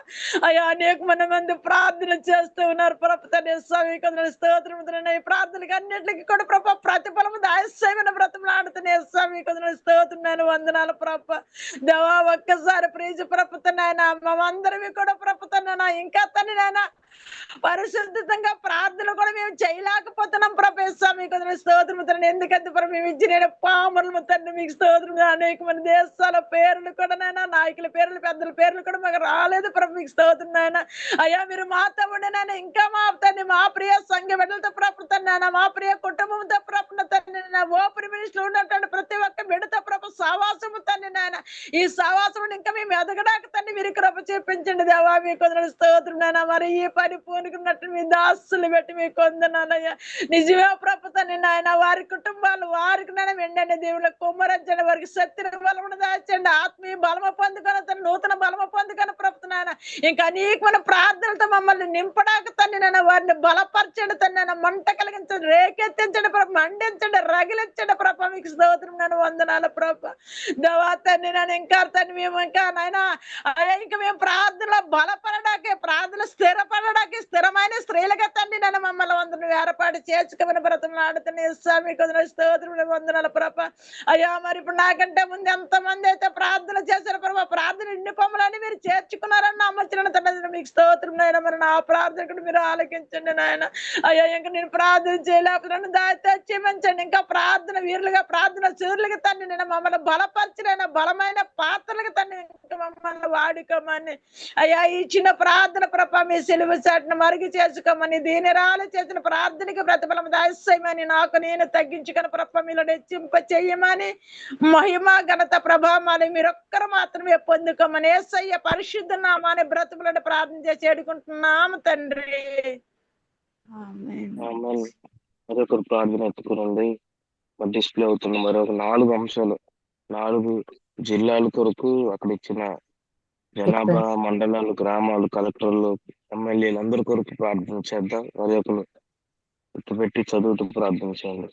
S5: అయ్యా అనేక మంది ప్రార్థన చేస్తూ ఉన్నారు ప్రభుత్వం స్వామి కదా స్తోత్రం. ఈ ప్రార్థనకి అన్నింటికి కూడా ప్రభ ప్రతిఫలం దాయమైన బ్రతములు ఆడుతున్నాయి స్వామి కదా స్తోత్రం. నేను వందనాలు ప్రభ. దేవా ఒక్కసారి ప్రీజు ప్రభుత్వనైనా మేమందరివి కూడా ప్రభుత్వనైనా ఇంకా తననైనా పరిశుద్ధంగా ప్రార్థనలు కూడా మేము చేయలేకపోతున్నాం ప్రభు స్వామి కదా స్తోత్రం తండ్రి. ఎందుకంటే ప్రభు మేము ఇచ్చిన పామరులు తండ్రి మీకు స్తోత్రం. అనేక మంది దేశాల పేర్లు కూడా నాయన, నాయకుల పేర్లు పెద్దల పేర్లు కూడా మాకు రాలేదు ప్రభు మీకు స్తోత్రం నాయన. అయ్యా మీరు మాతో ఉండి నాయన ఇంకా మా తండ్రి మా ప్రియ సంఘ బిడ్డలతో ప్రభుత్వం నాయన, మా ప్రియ కుటుంబంతో ప్రభుత్వం తండ్రి ఓపెన్ మినిస్టర్ ఉన్నటువంటి ప్రతి ఒక్క బిడ్డతో ప్రభు సావాసము తండ్రి నాయన. ఈ సావాసము ఇంకా మేము ఎదగడానికి తండ్రి మీరు కృప చూపించండి దేవా మీకు వందనాలు స్తోత్రం నాయన. మరి ఈ పని పూనుకున్నట్టు మీ దాసులు పెట్టి మీకు వందనాలయ్యా. నిజమే ప్రభుత్వం నాయన, వారి కుటుంబాలు వారికి నైనా వెండండి దేవుళ్ళ కుమ్మరించండి, వారికి శక్తిని బలమును దాచండి, ఆత్మీయ బలమ పొందుకొని తన నూతన బలమ పొందుకొని ప్రభుత్వం నాయన. ఇంకా అనేకమైన ప్రార్థనలతో మమ్మల్ని నింపడానికి తండ్రి నాయన, వారిని బలపరచండి తండ్రి నాయన, మంట కలిగించండి, రేకెత్తించండి ప్రభు, మండించండి, రగిలించండి ప్రభ మీకు స్తోత్రం నాయన వందనాలు ప్రభ. దేవా తండ్రి నాయన ఇంకా తండ్రి మేము ఇంకా నాయన ఇంకా మేము ప్రార్థనలో బలపడడానికి ప్రార్థన స్థిరపడడానికి స్థిరమైన స్త్రీలుగా తండ్రి నన్ను మమ్మల్ని వందను ఏర్పాటు చేసుకుని బ్రతములు ఆడుతున్న స్వామి కుదిన స్తోత్రం వందనాల ప్రభ. అయ్యా మరి ఇప్పుడు నాకంటే ముందు ఎంతమంది అయితే ప్రార్థన చేశారు ప్రభా, ప్రార్థన ఇన్ని పొమ్మలని మీరు చేర్చుకున్నారని నమ్మచ్చిన తండ్రి మీకు స్తోత్రం నాయన. మరి నా ప్రార్థన మీరు ఆలకించండి నాయన. అయ్యా ఇంకా నేను ప్రార్థన చేయలేకపోతున్నాను, దాచిమంచండి. ఇంకా ప్రార్థన వీరులుగా ప్రార్థన సూర్యులుగా తండ్రి నేను మమ్మల్ని బలపరచిన బలమైన పాత్రలుగా తండ్రి మమ్మల్ని వాడుకోమని అయ్యా ఇచ్చిన ప్రార్థన ప్రభ మీ సిలువ చాటును మరుగు చేసుకోమని దీనిరాలు చేసిన ప్రార్థనకి ప్రతిఫలం దాస్యమని నాకు నేను తగ్గించుకుని ప్రభ మీలో హెచ్చింప చెయ్యమని మహిమ ఘనత ప్రభావాన్ని మీరొక్కరు మాత్రమే పొందుకోమని యేసయ్య పరిశుద్ధ నామాన్ని బ్రతుకులను ప్రార్థన చేసి వేడుకుంటున్నాము తండ్రి.
S1: మరొకరు ప్రార్థన ఎత్తుకునండి. డిస్ప్లే అవుతుంది మరొక 4 అంశాలు, 4 జిల్లాల కొరకు అక్కడ ఇచ్చిన జనాభా, మండలాలు, గ్రామాలు, కలెక్టర్లు, ఎమ్మెల్యేలు అందరి కొరకు ప్రార్థన చేద్దాం. మరి ఒకరు పెట్టి చదువుతూ ప్రార్థన చేయండి.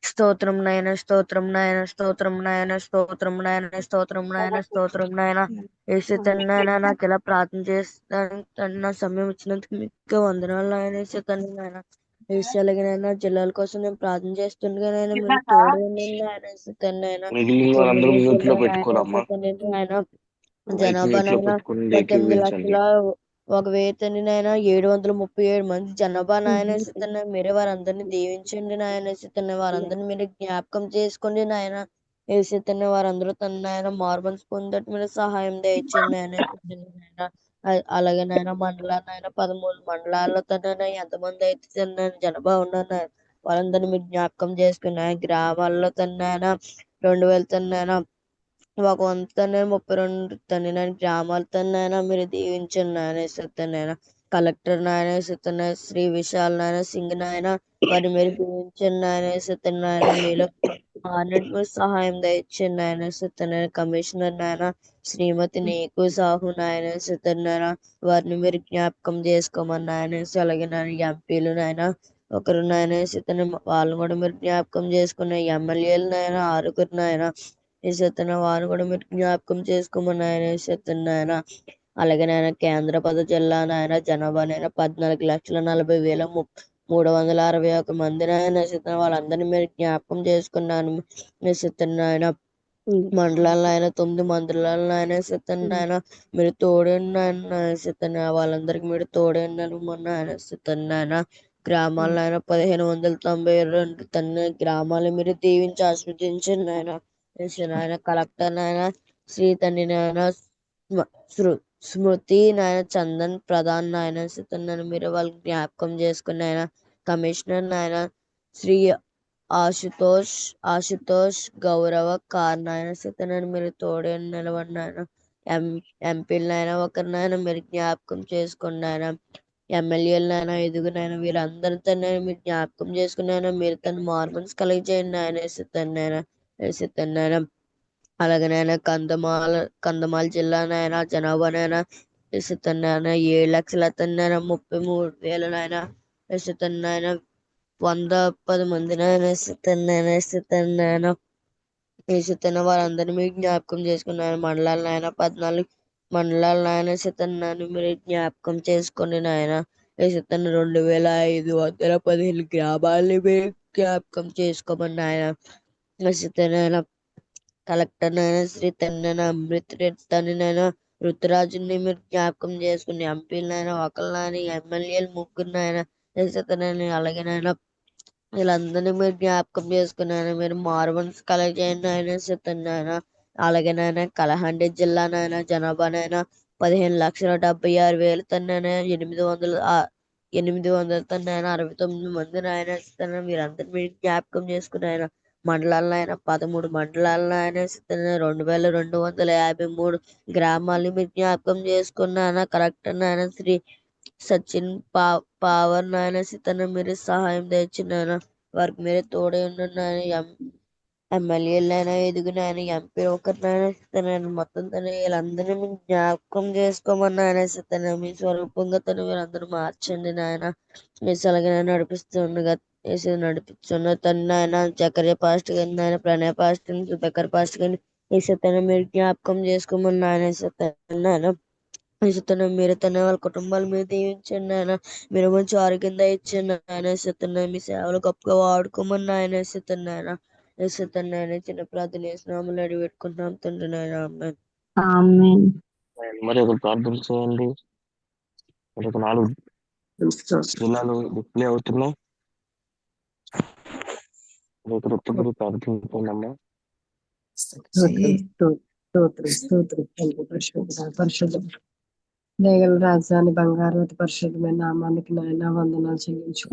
S6: స్తోత్రం నాయన, స్తోత్రం నాయన, స్తోత్రం నాయన, స్తోత్రం నాయన, స్తోత్రం నాయన, స్తోత్రం నాయన. ఏసైనా నాకు ఇలా ప్రార్థన చేస్తాను నా సమయం ఇచ్చినందుకు మీకు వందనాలు నాయన. ఏసైనా నాయన విషయాలైనా జిల్లాల కోసం నేను ప్రార్థన చేస్తుండగానైనా మీరు తోడు ఆయన జనాభా 19,137 మంది జనాభా నాయన సిద్ధన్న మీరే వారందరినీ దీవించండి నాయన సిద్ధన్న వారందరినీ మీరు జ్ఞాపకం చేసుకోండి నాయన ఏసితన్న వారందరూ తన నాయన మార్బన్స్ పొందట మీరు సహాయం దయచండి నాయన. అలాగే నాయన మండలాన్ని ఆయన 13 మండలాల్లో తన ఎంతమంది అయితే తన జనాభా ఉన్నారు వాళ్ళందరినీ మీరు జ్ఞాపకం చేసుకున్న గ్రామాల్లో తన 2,000 తన 132 తన గ్రామాలు తన మీరు దీవించండి నాయన సత్యనైనా. కలెక్టర్ నాయన సత్యన శ్రీ విశాల్ నాయన సింగ్ నాయన వారిని మీరు దీవించండి నాయన సత్యనాయన. మీలో అన్నింటి సహాయం దయచండి నాయన సత్యనారాయణ. కమిషనర్ నాయన శ్రీమతి నీకు సాహు నాయన సత్యనారాయణ వారిని మీరు జ్ఞాపకం చేసుకోమని నాయన. అలాగే నాయన ఎంపీలు నాయన ఒకరు నాయన సత్యన వాళ్ళని కూడా మీరు జ్ఞాపకం చేసుకున్న ఎమ్మెల్యేలు నాయన 6 నాయన ఈ సత్యన వారిని కూడా మీరు జ్ఞాపకం చేసుకోమని నాయన సత్యనారాయణ. అలాగే నాయన కేంద్రపద జిల్లా నాయన జనాభా నాయన 14,40,361 మంది నాయన సత్యన వాళ్ళందరినీ మీరు జ్ఞాపకం చేసుకున్నాను సత్యనారాయణ. మండలాల్లో ఆయన 9 మండలాలను ఆయన సత్యనారాయణ మీరు తోడండి ఆయన సత్యనారాయణ వాళ్ళందరికీ మీరు తోడండి ఆయన సత్యనారాయణ. గ్రామాల్లో ఆయన 1,592 తన గ్రామాలు మీరు దీవించి ఆస్వాదించండి ఆయన ఆయన. కలెక్టర్ నాయన శ్రీ తండ్రి నాయన స్మృతి నాయన చందన్ ప్రధాన్ నాయన సత్యనారాయణ మీరు వాళ్ళకి జ్ఞాపకం చేసుకున్న ఆయన. కమిషనర్ నాయన శ్రీ ఆశుతోష్ గౌరవ కారణాయన సత్యనారాయణ మీరు తోడే నిలబడిన ఎంపీలైనా ఒకరినైనా మీరు జ్ఞాపకం చేసుకున్నాయన. ఎమ్మెల్యేలు నాయన ఎదుగునైనా వీరందరూ తన మీరు జ్ఞాపకం చేసుకున్నాను. మీరు తన మార్మన్స్ కలిగజేయండి ఆయన వేసిద్దన్నాయన. అలాగే నాయన కందమాల జిల్లా నాయన జనాభానైనా వేసిద్దన్నాయన 7,30,000 33,000 నాయన వేసిద్దన్నాయన 110 మంది నాయన వేసిద్దన్నాయన వేసిద్దన్న వారందరినీ మీరు జ్ఞాపకం చేసుకున్నాను. మండలాలు నాయన 14 మండలాలు నాయన వేసిద్దన్నాను మీరు జ్ఞాపకం చేసుకుని నాయన వేసిద్దన్న 2,515 గ్రామాలని మీరు జ్ఞాపకం చేసుకోమని నాయన వేసిద్దన్నాయన. కలెక్టర్ నైనా శ్రీ తన్నైనా అమృత్ రెడ్డి నైనా ఋతురాజుని మీరు జ్ఞాపకం చేసుకుని ఎంపీలనైనా ఒకళ్ళని ఎమ్మెల్యేలు ముగ్గురినైనా వేసేతనని అలాగేనైనా వీళ్ళందరినీ మీరు జ్ఞాపకం చేసుకున్నాను. మీరు మార్మన్స్ కలెక్ట్ చేయండి ఆయన వేసేతనైనా. అలాగేనైనా కలహండి జిల్లానైనా జనాభానైనా 15,76,000 తనైనా 800 తనైనా 69 మంది నాయన వేసేతన మీరందరూ మీరు జ్ఞాపకం చేసుకున్నాయన. మండలాలను ఆయన 13 మండలాలను ఆయన 2,253 గ్రామాలని మీరు జ్ఞాపకం చేసుకున్నాను. కలెక్టర్ నాయన శ్రీ సచిన్ పవర్ నాయన తన మీరు సహాయం తెచ్చినాను. వారికి మీరు తోడే ఉన్నాను. ఎమ్మెల్యేలైనా ఎదుగునైనా ఎంపీ ఒకరినైనా మొత్తం తన వీళ్ళందరినీ మీరు జ్ఞాపకం చేసుకోమని ఆయన మీ స్వరూపంగా తను వీళ్ళందరూ మార్చండి నాయన. మీ సలగా నడిపిస్తుండగా నడిపిస్తున్న తను ఆయన చక్కెర పాస్ట్ గారిని ఆయన ప్రణయ్ పాస్ట్ గారిని సుధాకర్ పాస్ట్ గారిని వేసేతను మీరు జ్ఞాపకం చేసుకోమని ఆయన వేసేతను మీరు తన వాళ్ళ కుటుంబాలు మీరు దీవించండి ఆయన. మీరు మంచి ఆరోగ్యం ఇచ్చండి ఆయన వేసేతను మీ సేవలు గొప్పగా వాడుకోమని ఆయన వేసేతను ఆయన చిన్న ప్రార్థన వేసినామని అడిగి పెట్టుకుంటున్నాం తండ్రి నాయన.
S2: ఆమేన్.
S1: మరి ఒక ప్రార్థన చేయండి. మరి ఒక 4 జిల్లాలు డిస్ప్లే అవుతున్నాయి. రేపు రొట్టెలు ప్రార్థించండి.
S7: దేగల రాజధాని బంగారు పరిశుద్ధమైన నామానికి నాయన వందనాలు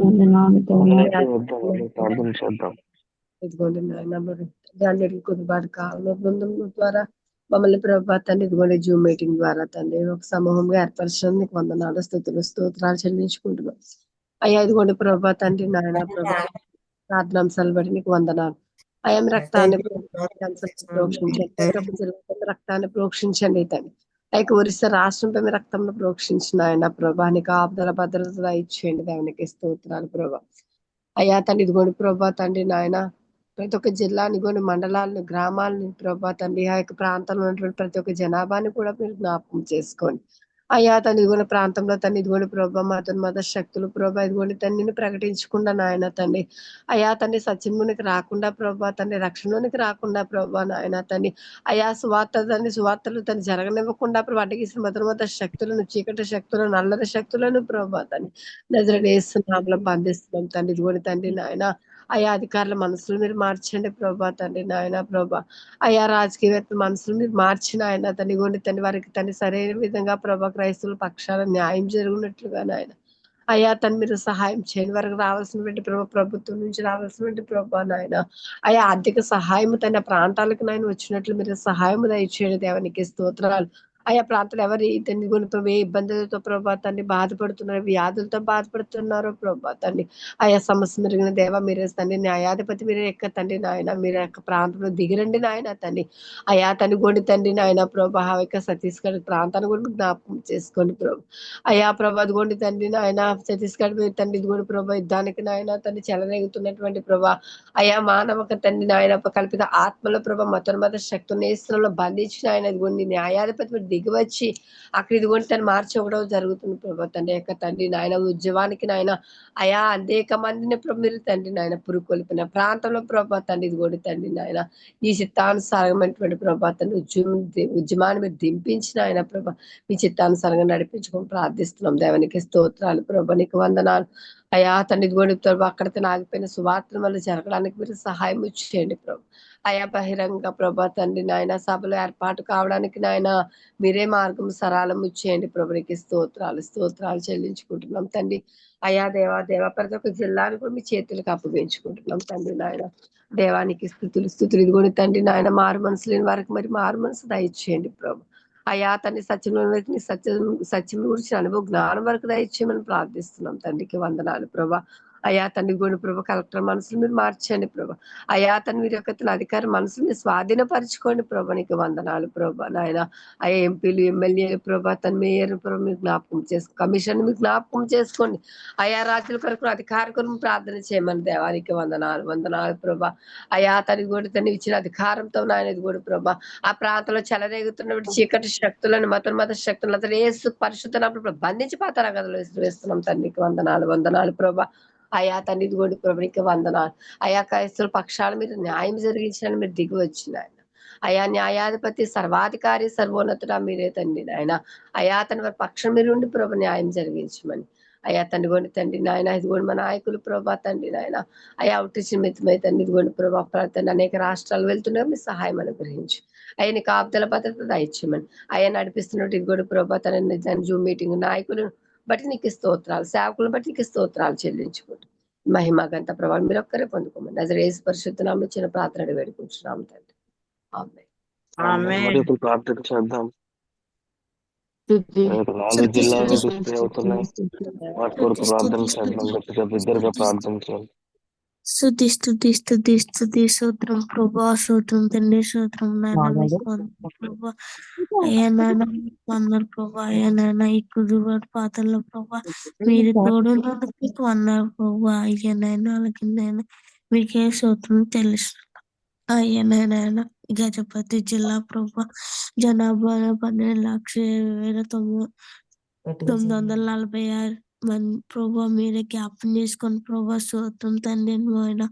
S2: వందనాలు తండ్రి.
S1: ప్రార్థన చేద్దాం.
S7: ఇదిగోండి నాయన మరి దాన్ని కొద్దిపాటు కావాలి బృందం ద్వారా మమ్మల్ని ప్రభా తండ్రి ఇదిగోండి జూమ్ మీటింగ్ ద్వారా తండ్రి ఒక సమూహంగా ఏర్పరచడం నీకు వందనాలు స్తోత్రాలు చెల్లించుకుంటున్నాం. అయ్యా ఇదిగోండి ప్రభా తండ్రి నాయన ప్రభా ప్రార్థనాంశాలు బట్టి నీకు వందనాలు. అయం రక్తాన్ని ప్రోక్షించండి. రక్తాన్ని ప్రోక్షించండి తండ్రి. ఒరిస్సా రాష్ట్రంపై మీ రక్తంలో ప్రోక్షించిన ఆయన ప్రభా నీకు ఆపుదల భద్రత ఇచ్చేయండి. దానికి స్తోత్రాలు ప్రభా. అయ్యా తండ్రి ఇదిగోండి ప్రభా తండ్రి నాయన ప్రతి ఒక్క జిల్లాని కొన్ని మండలాలను గ్రామాలని ప్రభా తండ్రి ఆ యొక్క ప్రాంతంలో ఉన్నటువంటి ప్రతి ఒక్క జనాభాని కూడా మీరు జ్ఞాపకం చేసుకోండి. అయ్యా తను ఇదిగోని ప్రాంతంలో తను ఇదిగోని ప్రభా మత శక్తులు ప్రభా ఇదిగోని తన్నిని ప్రకటించకుండా నాయన తండ్రి అయ్యా తండ్రి సత్యమునికి రాకుండా ప్రభా తండ్రి రక్షణలోనికి రాకుండా ప్రభా నాయన తండ్రి అయా సువార్తలు తను జరగనివ్వకుండా ప్రభా అడ్డగిసిన మత శక్తులను చీకటి శక్తులను నల్లరి శక్తులను ప్రభా తండ్రి నజరేస్తున్నాంలో బంధిస్తున్నాం తండ్రి ఇదిగోని తండ్రి నాయన అయా అధికారుల మనసులు మీరు మార్చండి ప్రభా తండ్రి నాయన ప్రభా అయా రాజకీయవేత్త మనసులు మీరు మార్చిన ఆయన తండ్రి ఇదిగోండి తండ్రి వారికి తండ్రి సరైన విధంగా ప్రభా క్రైస్తవుల పక్షాన న్యాయం జరిగినట్లుగా నాయన అయ్యా తను మీరు సహాయం చేయని వరకు రావాల్సినటువంటి ప్రభుత్వం నుంచి రావాల్సినటువంటి ప్రభా నాయన అయ్యా ఆర్థిక సహాయం తన ప్రాంతాలకు నాయన వచ్చినట్లు మీరు సహాయం దయచేయండి. దేవానికి స్తోత్రాలు. ఆయా ప్రాంతాలు ఎవరు తండ్రి ఏ ఇబ్బందులతో ప్రభా తండ్రి బాధపడుతున్నారు, వ్యాధులతో బాధపడుతున్నారో ప్రభా తండ్రి ఆయా సమస్య మెరిగిన దేవ మీరే తండ్రి న్యాయాధిపతి మీరే ఎక్క తండ్రి నాయన మీరు యొక్క ప్రాంతంలో దిగిరండి నాయన తండ్రి అయా తను గోడి తండ్రి నాయన ప్రభా యొక్క ఛత్తీస్గఢ్ ప్రాంతాన్ని కూడా జ్ఞాపకం చేసుకోండి ప్రభు. అయా ప్రభా అదిగోండి తండ్రి నాయన ఛత్తీస్గఢ్ తండ్రి ఇదిగోండి ప్రభా యుద్ధానికి నాయన తండ్రి చెలరేగుతున్నటువంటి ప్రభా అయా మానవక తండ్రి నాయన కల్పిత ఆత్మల ప్రభా మత శక్తులు నేస్త్రంలో బంధించిన ఆయన ఇదిగోండి న్యాయాధిపతి మీరు దిగివచ్చి అక్కడ ఇదిగోండి తను మార్చి ఒకటో జరుగుతుంది ప్రభా తండ్రి యొక్క తండ్రి నాయన ఉద్యమానికి నాయన అయా అనేక మందిని మీరు తండ్రి నాయన పురుకొల్పిన ప్రాంతంలో ప్రభా తండ్రి ఇదిగోండి తండ్రి నాయన ఈ చిత్తానుసారమైనటువంటి ప్రభా తండ్రి ఉద్యమాన్ని మీరు దింపించిన ఆయన ప్రభా మీ చిత్తానుసారంగా నడిపించుకొని ప్రార్థిస్తున్నాం. దేవానికి స్తోత్రాలు ప్రభా నీకు వందనాలు. అయా తండ్రి ఇదిగోండి ప్రభా అక్కడ తను ఆగిపోయిన సువార్తల వల్ల జరగడానికి మీరు సహాయం చేయండి ప్రభు. అయా బహిరంగ ప్రభా తండ్రి నాయన సభలో ఏర్పాటు కావడానికి నాయన మీరే మార్గం సరళం చేయండి ప్రభునికి స్తోత్రాలు చెల్లించుకుంటున్నాం తండ్రి. అయా దేవా ప్రతి ఒక్క జిల్లాను కూడా మీ చేతులకు అప్పగించుకుంటున్నాం తండ్రి నాయన. దేవానికి స్థుతులు ఇదిగోని తండ్రి నాయన మారు మనసు లేని వారికి మరి మారు మనసు దయచేయండి ప్రభు. అయా తండ్రి సత్యం సత్యం గురించి అనుభవ జ్ఞానం వరకు దయచేయమని ప్రార్థిస్తున్నాం. తండ్రికి వందనాలు ప్రభా. అయా తండ్రి గోడు ప్రభా, కలెక్టర్ మనసులు మీరు మార్చండి ప్రభా. అయా తండ్రి మీరు యొక్క అధికారి మనసులు మీరు స్వాధీనపరచుకోండి ప్రభా. నీకు వందనాలు ప్రభా. నాయన అయ్యా ఎంపీలు ఎమ్మెల్యేలు ప్రభా, తన మేయర్ ప్రభా మీరు జ్ఞాపకం చేసుకో, కమిషన్ మీరు జ్ఞాపకం చేసుకోండి. అయా రాజుల కొరకు అధికార కొరకు ప్రార్థన చేయమని దేవానికి వందనాలు ప్రభా. అయా తనకి కూడా తను ఇచ్చిన అధికారంతో నాయనది కూడా ప్రభా ఆ ప్రాంతంలో చెలరేగుతున్నటువంటి చీకటి శక్తులను మత శక్తులను అతను ఏసు పరిశుద్ధనప్పుడు బంధించి పాతారా గదిలో వేస్తున్నాం. తండ్రికి వందనాలు ప్రభా. అయా తండ్రి కూడా ప్రభునికి వందనాలు. అయా క్రైస్తవుల పక్షాల మీరు న్యాయం జరిగించడానికి మీరు దిగి వచ్చిన ఆయన. అయా న్యాయాధిపతి సర్వాధికారి సర్వోన్నతుడా మీరే తండ్రి నాయన. అయా తన వారి పక్షం మీరు ఉండి ప్రభు న్యాయం జరిగించమని. అయా తండ్రి తండ్రి నాయన ఇదిగోండి మా నాయకులు ప్రభా తండ్రి నాయన. అయా ఉట్టి మితమై తండ్రి ఇదిగోండి ప్రభా తండ్రి అనేక రాష్ట్రాలు వెళ్తున్నా మీ సహాయం అనుగ్రహించు. ఆయన కాపుదల భద్రత దయచేయమని. ఆయన నడిపిస్తున్నట్టు ఇదిగోండి ప్రభా తన జూమ్ మీటింగ్ నాయకులు బట్టి నీకు స్తోత్రాలు, సేవకులను బట్టి నీకు స్తోత్రాలు చెల్లించుకుంటూ మహిమ గంత ప్రభావం మీరు ఒక్కరే పొందుకోమని నజరేసు పరిశుద్ధ నామములో చిన్న ప్రార్థన వేడుకుంటున్నాము తండ్రి. ఆమేన్.
S5: ఆమేన్.
S1: మరి ఇప్పుడు ప్రార్థన చేద్దాం.
S6: స్తుతి
S1: 4 జిల్లాలు డిస్ప్లే అవుతున్నాయి. వాటి కొరకు ప్రార్థన చేద్దాం. గట్టిగా బిగ్గరగా ప్రార్థన చేయాలి.
S8: స్తుతి స్తుతి స్తుతి స్తుతి స్తోత్రం ప్రభా, స్తోత్రం తండ్రి, స్తోత్రం నాయన మీకు వందనాలు ప్రభా. అయ్యా నాయన మీకు వందనాలు ప్రభా. అయ్యా నాయన ఈ కుదువాడు పాత్రలో ప్రభా మీరు తోడు మీకు వందనాలు ప్రభా. అయ్యా నాయన అలాగే నాయన మీకే స్తోత్రం తెలుసు. అయ్యా నాయన గజపతి జిల్లా ప్రభా జనాభా 12,946 మంది ప్రభా మీరే జ్ఞాపం చేసుకొని ప్రభా స్తోత్రం తండ్రి. ఆయన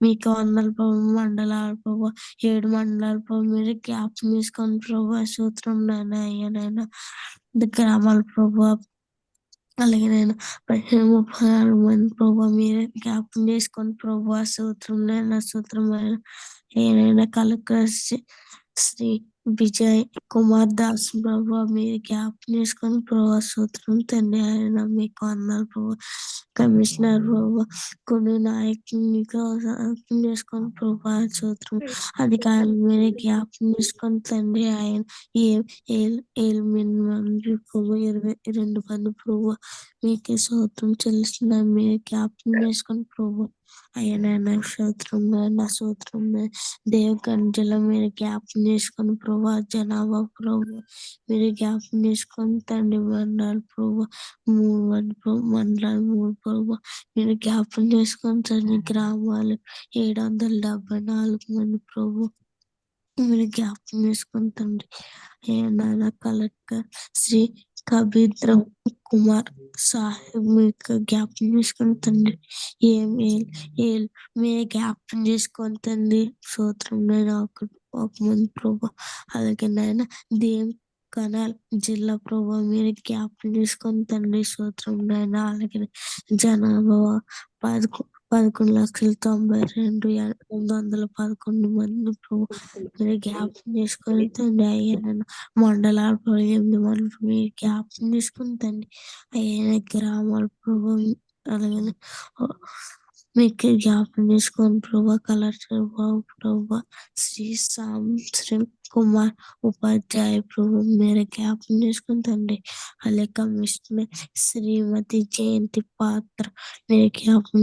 S8: మీకు వందల ప్రభా మండలాలు ప్రభా 7 మండలాలు ప్రభా మీరే జ్ఞాపం చేసుకొని ప్రభా స్తోత్రం నాయన. అయ్యా నాయన గ్రామాల ప్రభా అలాగే నేను 16 మంది ప్రభా మీరే జ్ఞాపం చేసుకొని ప్రభా స్తోత్రం నాయన. స్తోత్రం నాయన. ఏదైనా కలెక్టర్ శ్రీ విజయ్ కుమార్ దాస్ ప్రభా మీరు జ్ఞాపం చేసుకొని ప్రభా స్తోత్రం తండ్రి. ఆయన మీకు వందనాలు ప్రభా. కమిషనర్ ప్రభా కొన్ని నాయకులు మీకు జ్ఞాపం చేసుకొని ప్రభా స్తోత్రం. అధికారులు మీరే జ్ఞాపం చేసుకొని తండ్రి. ఆయన 22 మంది ప్రభా మీకే స్తోత్రం చెల్లిస్తున్నాను. మీరు జ్ఞాపం చేసుకొని ప్రభా. అయ్యా స్తోత్రం నా స్తోత్రం దేవగంజల మీరు జ్ఞాపం చేసుకొని ప్రభా. జనాభా ప్రభు మీరు జ్ఞాపం చేసుకొని తండ్రి. మండలాలు ప్రభు 3 మండలాలు 3 ప్రభు మీరు జ్ఞాపం చేసుకొని తండ్రి. గ్రామాలు 774 మంది ప్రభు మీరు జ్ఞాపం చేసుకొని తండ్రి. నాన్న కలెక్టర్ శ్రీ కబీర్ కుమార్ సాహెబ్ మీకు జ్ఞాపం చేసుకొని తండ్రి. మీరు జ్ఞాపం చేసుకొని తండ్రి. స్తోత్రం నేను ఒక మంది ప్రభా. అలాగే నాయన దేవ్ కనాల్ జిల్లా ప్రభా మీరు జ్ఞాపం చేసుకొని తండ్రి. స్తోత్రం నాయన. అలాగే జనాభా 11,92,811 మంది ప్రభు మీరు జ్ఞాపం చేసుకొని తండ్రి. అయ్యా మండలాలు 8 మండలాలు మీరు జ్ఞాపం చేసుకొని తండ్రి. అయ్యా గ్రామాల ప్రభు అలాగే మీకు జ్ఞాపం చేసుకొని ప్రభా. కలెక్టర్ బాబు ప్రభా శ్రీ కుమార్ ఉపాధ్యాయ ప్రభు మీరు జ్ఞాపం చేసుకొని తండ్రి. అలాగే కమిషనర్ శ్రీమతి జయంతి పాత్ర మీరు జ్ఞాపం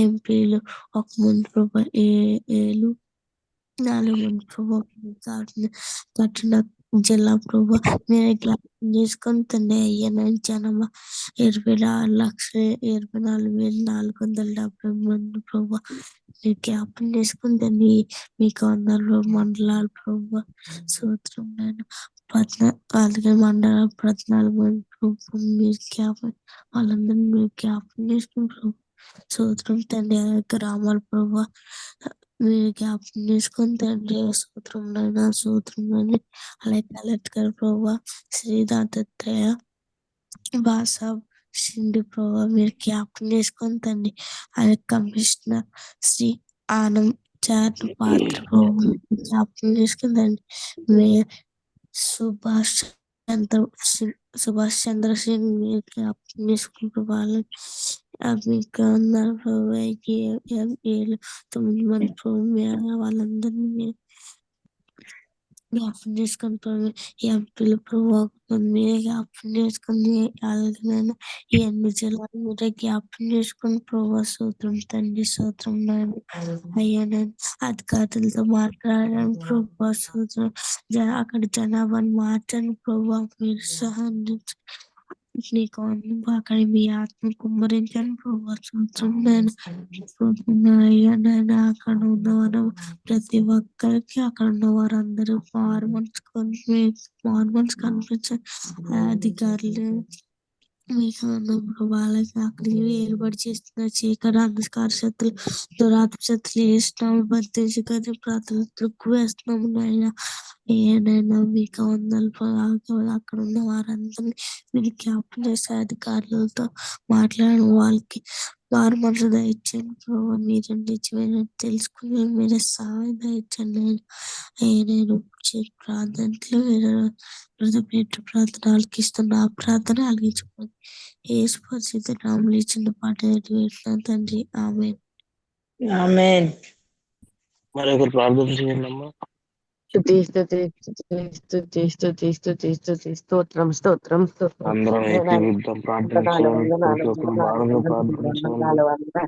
S8: ఎంపీలు 1 మంది ప్రభా 7 4 మంది ప్రభా కఠిన జిల్లా ప్రభా మీరు జ్ఞాపం చేసుకొని తండ్రి. అయ్యా జనమా 26,24,470 మంది ప్రభా మీరు జ్ఞాపం చేసుకొని తండ్రి. మీకు వందల మండలాలు ప్రభా సూత్రం నేను అలాగే మండలాలు 14 మంది ప్రభు మీరు జ్ఞాపం వాళ్ళందరినీ మీరు జ్ఞాపం చేసుకుని ప్రభు సూత్రం తండ్రి. గ్రామాల ప్రభా మీరు జ్ఞాపం చేసుకొని తండ్రి. సూత్రం నైనా సూత్రం నైనా అలాగే కలెక్టర్ ప్రభా శ్రీ దత్తాత్రేయ బాసాబ్ సింధు ప్రభా మీరు జ్ఞాపం చేసుకొని తండ్రి. అలాగే కమిషనర్ శ్రీ ఆనంద్ చాట్ పాత్ర ప్రభు జ్ఞాపం చేసుకొని తండ్రి. మేయర్ సుభాష్ చంద్ర సింగ్ మీరు జ్ఞాపం చేసుకుంటూ వాళ్ళని మీకు 9 మంది ప్రభు వాళ్ళందరినీ మీరు జ్ఞాపకం చేసుకొని ప్రభు ఈ ఎంపీలు ప్రభు మీరే జ్ఞాపకం చేసుకుని అలాగే నేను ఈ అన్ని జిల్లాలు మీరే జ్ఞాపకం చేసుకుని ప్రభు సూత్రం తండ్రి సూత్రం నాయన అయ్యా నేను అధికారులతో మాట్లాడాను ప్రభు సూత్రం అక్కడ జనాభాని మార్చండి ప్రభు మీరు సహాయం నీకు అక్కడ మీ ఆత్మ కుమ్మరించండి ప్రభు సూత్రం నేను అయ్యా నేను అక్కడ ఉన్నవారు ప్రతి ఒక్కరికి అక్కడ ఉన్న వారందరూ మార్మల్స్ కనిపించే అధికారులు మీకు వాళ్ళకి అక్కడికి ఏర్పాటు చేస్తున్న చీకటి అంధకార శక్తులు దురాత్మ శక్తులు వేస్తున్నాము బంధించి కానీ ప్రార్థన త్రుక్కు వేస్తున్నాము నాయన ఏనైనా మీకు అక్కడ ఉన్న వారందరినీ మీరు జ్ఞాపకం చేసే అధికారులతో మాట్లాడిన వాళ్ళకి వారు మనసు దయచేయండి ప్రభావ మీరు నిజమైన తెలుసుకుని మీరు సహాయం దయచండి నేను ప్రార్థనలు పెట్టు ప్రార్థన ఆలకిస్తున్న ఆ ప్రార్థన ఆలకించుకోండి ఏసు పరిస్థితి రాములు ఇచ్చిన పాట వేడుతున్నాను తండ్రి ఆమె
S5: ఆమేన్.
S1: మరొకరు ప్రార్థన చేయండి అమ్మా.
S7: స్తోత్రం స్తోత్రం స్తోత్రం
S1: అందరం ఏకీవిద్దాం ప్రార్థన చేయండి. ప్రతి ఒక్కరు బాగా ప్రార్థన చేయండి.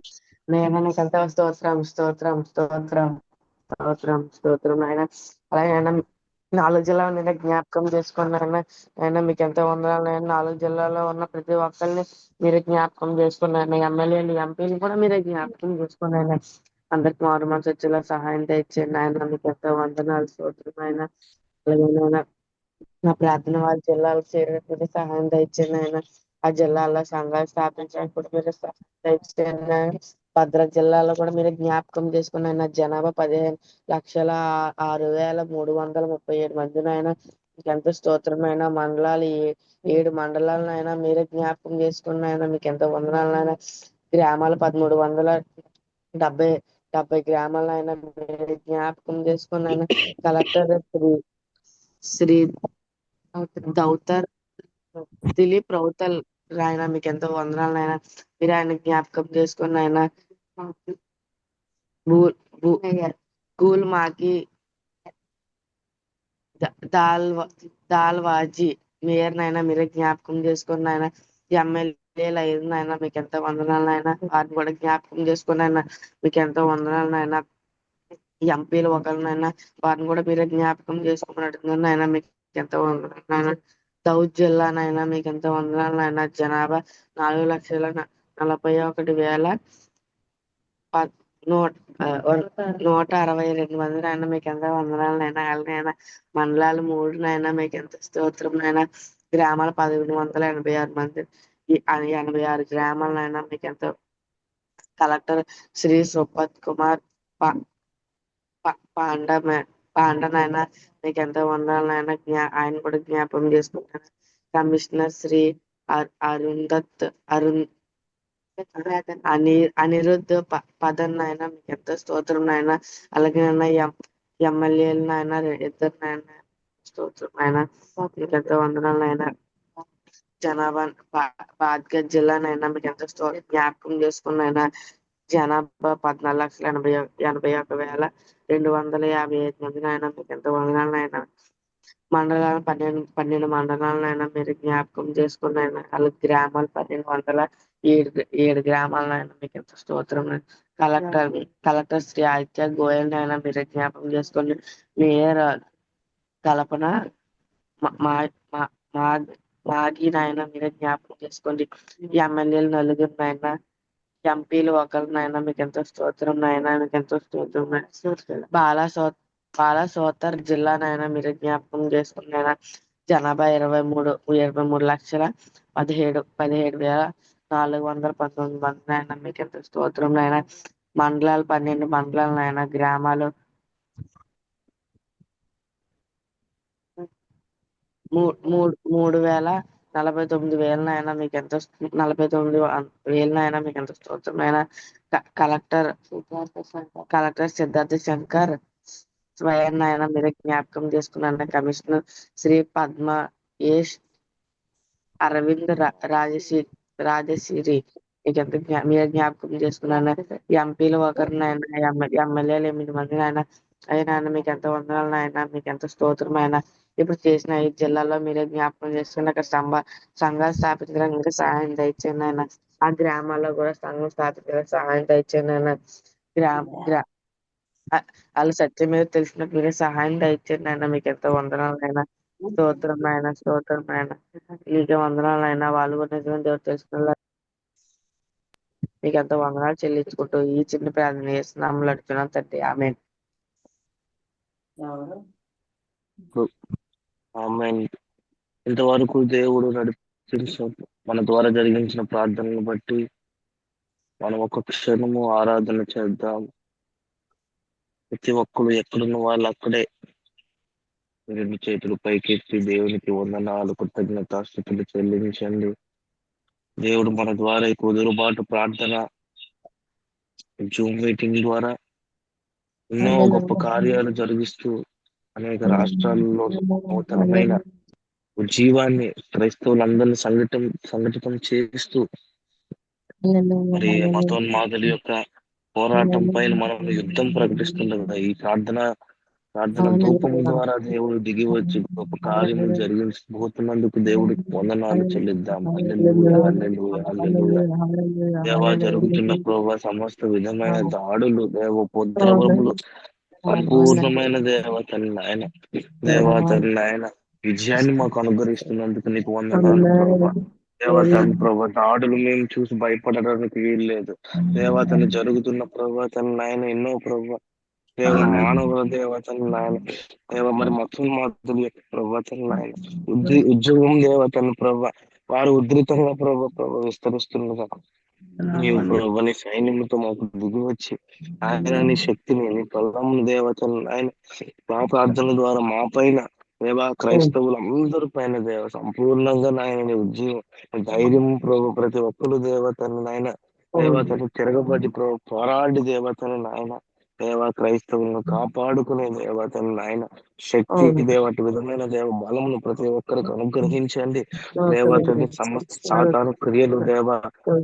S7: నేను నీకంతా స్తోత్రం స్తోత్రం స్తోత్రం స్తోత్రం స్తోత్రం ఆయన అలాగే ఆయన 4 జిల్లాలు నేను జ్ఞాపకం చేసుకున్నాను ఆయన మీకు ఎంతో వందనాలు నేను 4 జిల్లాలో ఉన్న ప్రతి ఒక్కరిని మీరు జ్ఞాపకం చేసుకున్నాను ఎమ్మెల్యేలు ఎంపీలు కూడా మీరే జ్ఞాపకం చేసుకున్నాను అందరికి మారుమనసు వచ్చేలా సహాయం తెచ్చేయండి ఆయన మీకు ఎంతో వందనాలు స్తోత్రం ఆయన అలాగే నాయన నా ప్రార్థన వాళ్ళ జిల్లాలకు చేరినప్పుడు సహాయం దయచేయండి ఆయన ఆ జిల్లాలో సంఘాలు స్థాపించడానికి కూడా మీరు సహాయం దయచేయండి ఆయన భద్రత జిల్లాలో కూడా మీరు జ్ఞాపకం చేసుకున్న ఆయన జనాభా 15,06,337 మంది నాయన మీకు ఎంత స్తోత్రమైన మండలాలు 7 మండలాలనైనా మీరే జ్ఞాపకం చేసుకున్న ఆయన మీకు ఎంత వందనాలనైనా గ్రామాలు 1370 గ్రామాలైనా మీరు జ్ఞాపకం చేసుకున్న ఆయన కలెక్టర్ శ్రీ దౌతర్ దిలీప్ రౌతల్ ఆయన మీకు ఎంతో వందనాలు ఆయన మీరు ఆయన జ్ఞాపకం చేసుకున్న ఆయన గూల్ మాకి దాల్వాజీ మేయర్నైనా మీరే జ్ఞాపకం చేసుకున్న ఆయన ఎమ్మెల్యేలు అయిందైనా మీకు ఎంతో వందనాలు ఆయన వారిని కూడా జ్ఞాపకం చేసుకున్న ఆయన మీకు ఎంతో వందనాలు ఆయన ఎంపీలు ఒకరినైనా వారిని కూడా మీరే జ్ఞాపకం చేసుకున్నట్టు ఆయన మీకు ఎంతో వందనాలు ఆయన దౌద్ జిల్లానైనా మీకు ఎంతో వందనాలు ఆయన జనాభా 4,41,162 మంది నాయన మీకు ఎంత వందనాలనైనా అలాగైనా మండలాలు 3 నైనా మీకు ఎంత స్తోత్రం నైనా గ్రామాలు 1,186 మంది 86 గ్రామాలనైనా మీకు ఎంతో కలెక్టర్ శ్రీ సుపత్ కుమార్ పాండనైనా మీకు ఎంతో వందనాలనైనా ఆయన కూడా జ్ఞాపకం చేసుకుంటాను కమిషనర్ శ్రీ అనిరుద్ధ్ పదన్ నాయన మీకు ఎంతో స్తోత్రం నాయన అలాగే ఎమ్మెల్యేలు నాయన 2 నాయన స్తోత్రం నాయన మీకు ఎంతో వందనాలు నాయన జనాభా బాద్గఢ్ జిల్లానైనా మీకు ఎంతో జ్ఞాపకం చేసుకున్న జనాభా 14,81,255 మంది నాయన మీకు ఎంతో వందనాలు నాయన మండలాలు 12 మండలాలనైనా మీరు జ్ఞాపకం చేసుకున్నాయన అలాగే గ్రామాలు 1,207 గ్రామాలనైనా మీకు ఎంత స్తోత్రం కలెక్టర్ శ్రీ ఆదిత్య గోయల్ నైనా మీరు జ్ఞాపకం చేసుకోండి మేయర్ కల్పన మాగి నాయన మీరే జ్ఞాపకం చేసుకోండి ఎమ్మెల్యేలు 4 నాయన ఎంపీలు 1 నాయన మీకు ఎంతో స్తోత్రం నాయన మీకు ఎంతో స్తోత్రం బాలా సోతర్ జిల్లానైనా మీరు జ్ఞాపకం చేసుకున్నాయినా జనాభా 23,17,419 మంది అయినా మీకు ఎంత స్తోత్రం అయినా మండలాలు 12 మండలాలైనా గ్రామాలు 3,49,000 మీకు ఎంత 49,000 మీకు ఎంత స్తోత్రం అయినా కలెక్టర్ సిద్ధార్థ శంకర్ స్వయం నాయన మీరు జ్ఞాపకం చేసుకున్న కమిషనర్ శ్రీ పద్మ ఏష్ అరవింద్ రాజశ్రీ మీకు ఎంత మీరు జ్ఞాపకం చేసుకున్నాను ఎంపీలు 1 ఎమ్మెల్యేలు 8 మంది ఆయన
S9: అయినా మీకు ఎంత వందనాలు నాయన, మీకు ఎంత స్తోత్రమైన. ఇప్పుడు చేసిన 5 జిల్లాల్లో మీరే జ్ఞాపకం చేసుకుని అక్కడ సంఘాలు స్థాపించడానికి మీరే సహాయం దయచేయండి ఆయన. ఆ గ్రామాల్లో కూడా సంఘం స్థాపించడానికి సహాయం దయచేయండి ఆయన. వాళ్ళు సత్యం మీద తెలిసినట్టు మీరే సహాయం దయచేయండి ఆయన. మీకు ఎంత వందనాలు అయినా, స్తోత్రం ఆయన, స్తోత్రం ఆయన. మీకే వందనాలు అయినా, వాళ్ళు కూడా నిజమైన దేవుడు తెలుసుకున్న మీకు ఎంత వందనాలు చెల్లించుకుంటూ ఈ చిన్న ప్రార్థన చేస్తున్నాము నడుచున్నాం తండ్రి. ఆమేన్.
S1: ఆమేన్. ఇంతవరకు దేవుడు నడిపించిన మన ద్వారా జరిగించిన ప్రార్థనలు బట్టి మనం ఒక క్షణము ఆరాధన చేద్దాం. ప్రతి ఒక్కరు ఎక్కడున్న వాళ్ళు అక్కడే 2 చేతులు పైకెత్తి దేవునికి వందనాలు, కృతజ్ఞతాస్తుతులు చెల్లించండి. దేవుడు మన ద్వారా ఈ కుదురుబాటు ప్రార్థన జూమ్ మీటింగ్ ద్వారా ఎన్నో గొప్ప కార్యాలు జరిగిస్తూ అనేక రాష్ట్రాల్లో నూతనమైన ఉజ్జీవాన్ని క్రైస్తవులందరినీ సంఘటితం చేస్తూ మరి మతోన్మాదుల యొక్క పోరాటం పైన మనం యుద్ధం ప్రకటిస్తుండగా ఈ ప్రార్థన ధూపం ద్వారా దేవుడు దిగి వచ్చి గొప్ప కార్యములు జరిగించబోతున్నందుకు దేవుడికి వందనాలు చెల్లిద్దాం. హల్లెలూయా, హల్లెలూయా, హల్లెలూయా. దేవా జరుగుతున్న ప్రభావ సమస్త విధమైన దాడులు, దేవ ఉపద్రవములు సంపూర్ణమైన దేవతల్ని ఆయన, దేవతల్ని ఆయన విజయాన్ని మాకు అనుగ్రహిస్తున్నందుకు నీకు వందనాలు ప్రభా. దేవతని ప్రభా దాడులు మేము చూసి భయపడడానికి వీల్లేదు. దేవతని జరుగుతున్న ప్రభాతల్ని ఆయన ఎన్నో ప్రభా మానవుల దేవతల్ని ఆయన మరి మొత్తం మాతృ యొక్క ప్రభాతల్ని ఆయన ఉద్యోగం దేవతని ప్రభా వారు ఉధృతంగా ప్రభా విస్తరిస్తున్నగా నీవు ప్రభా నీ సైన్యంతో మాకు దిగి వచ్చి ఆయన నీ శక్తిని నీ బలమును దేవతలను ఆయన మా ప్రార్థనల ద్వారా మా పైన దేవా క్రైస్తవులందరి పైన దేవ సంపూర్ణంగా నాయన నీ ఉద్యోగం ధైర్యం ప్రభు ప్రతి ఒక్కరు దేవతను నాయన దేవతను తిరగబడి పోరాడి దేవతను నాయన దేవ క్రైస్తవులను కాపాడుకునే దేవతను నాయన శక్తి దేవటి విధమైన దేవ బలమును ప్రతి ఒక్కరికి అనుగ్రహించండి. దేవతని సమస్త సాతాను క్రియలు దేవ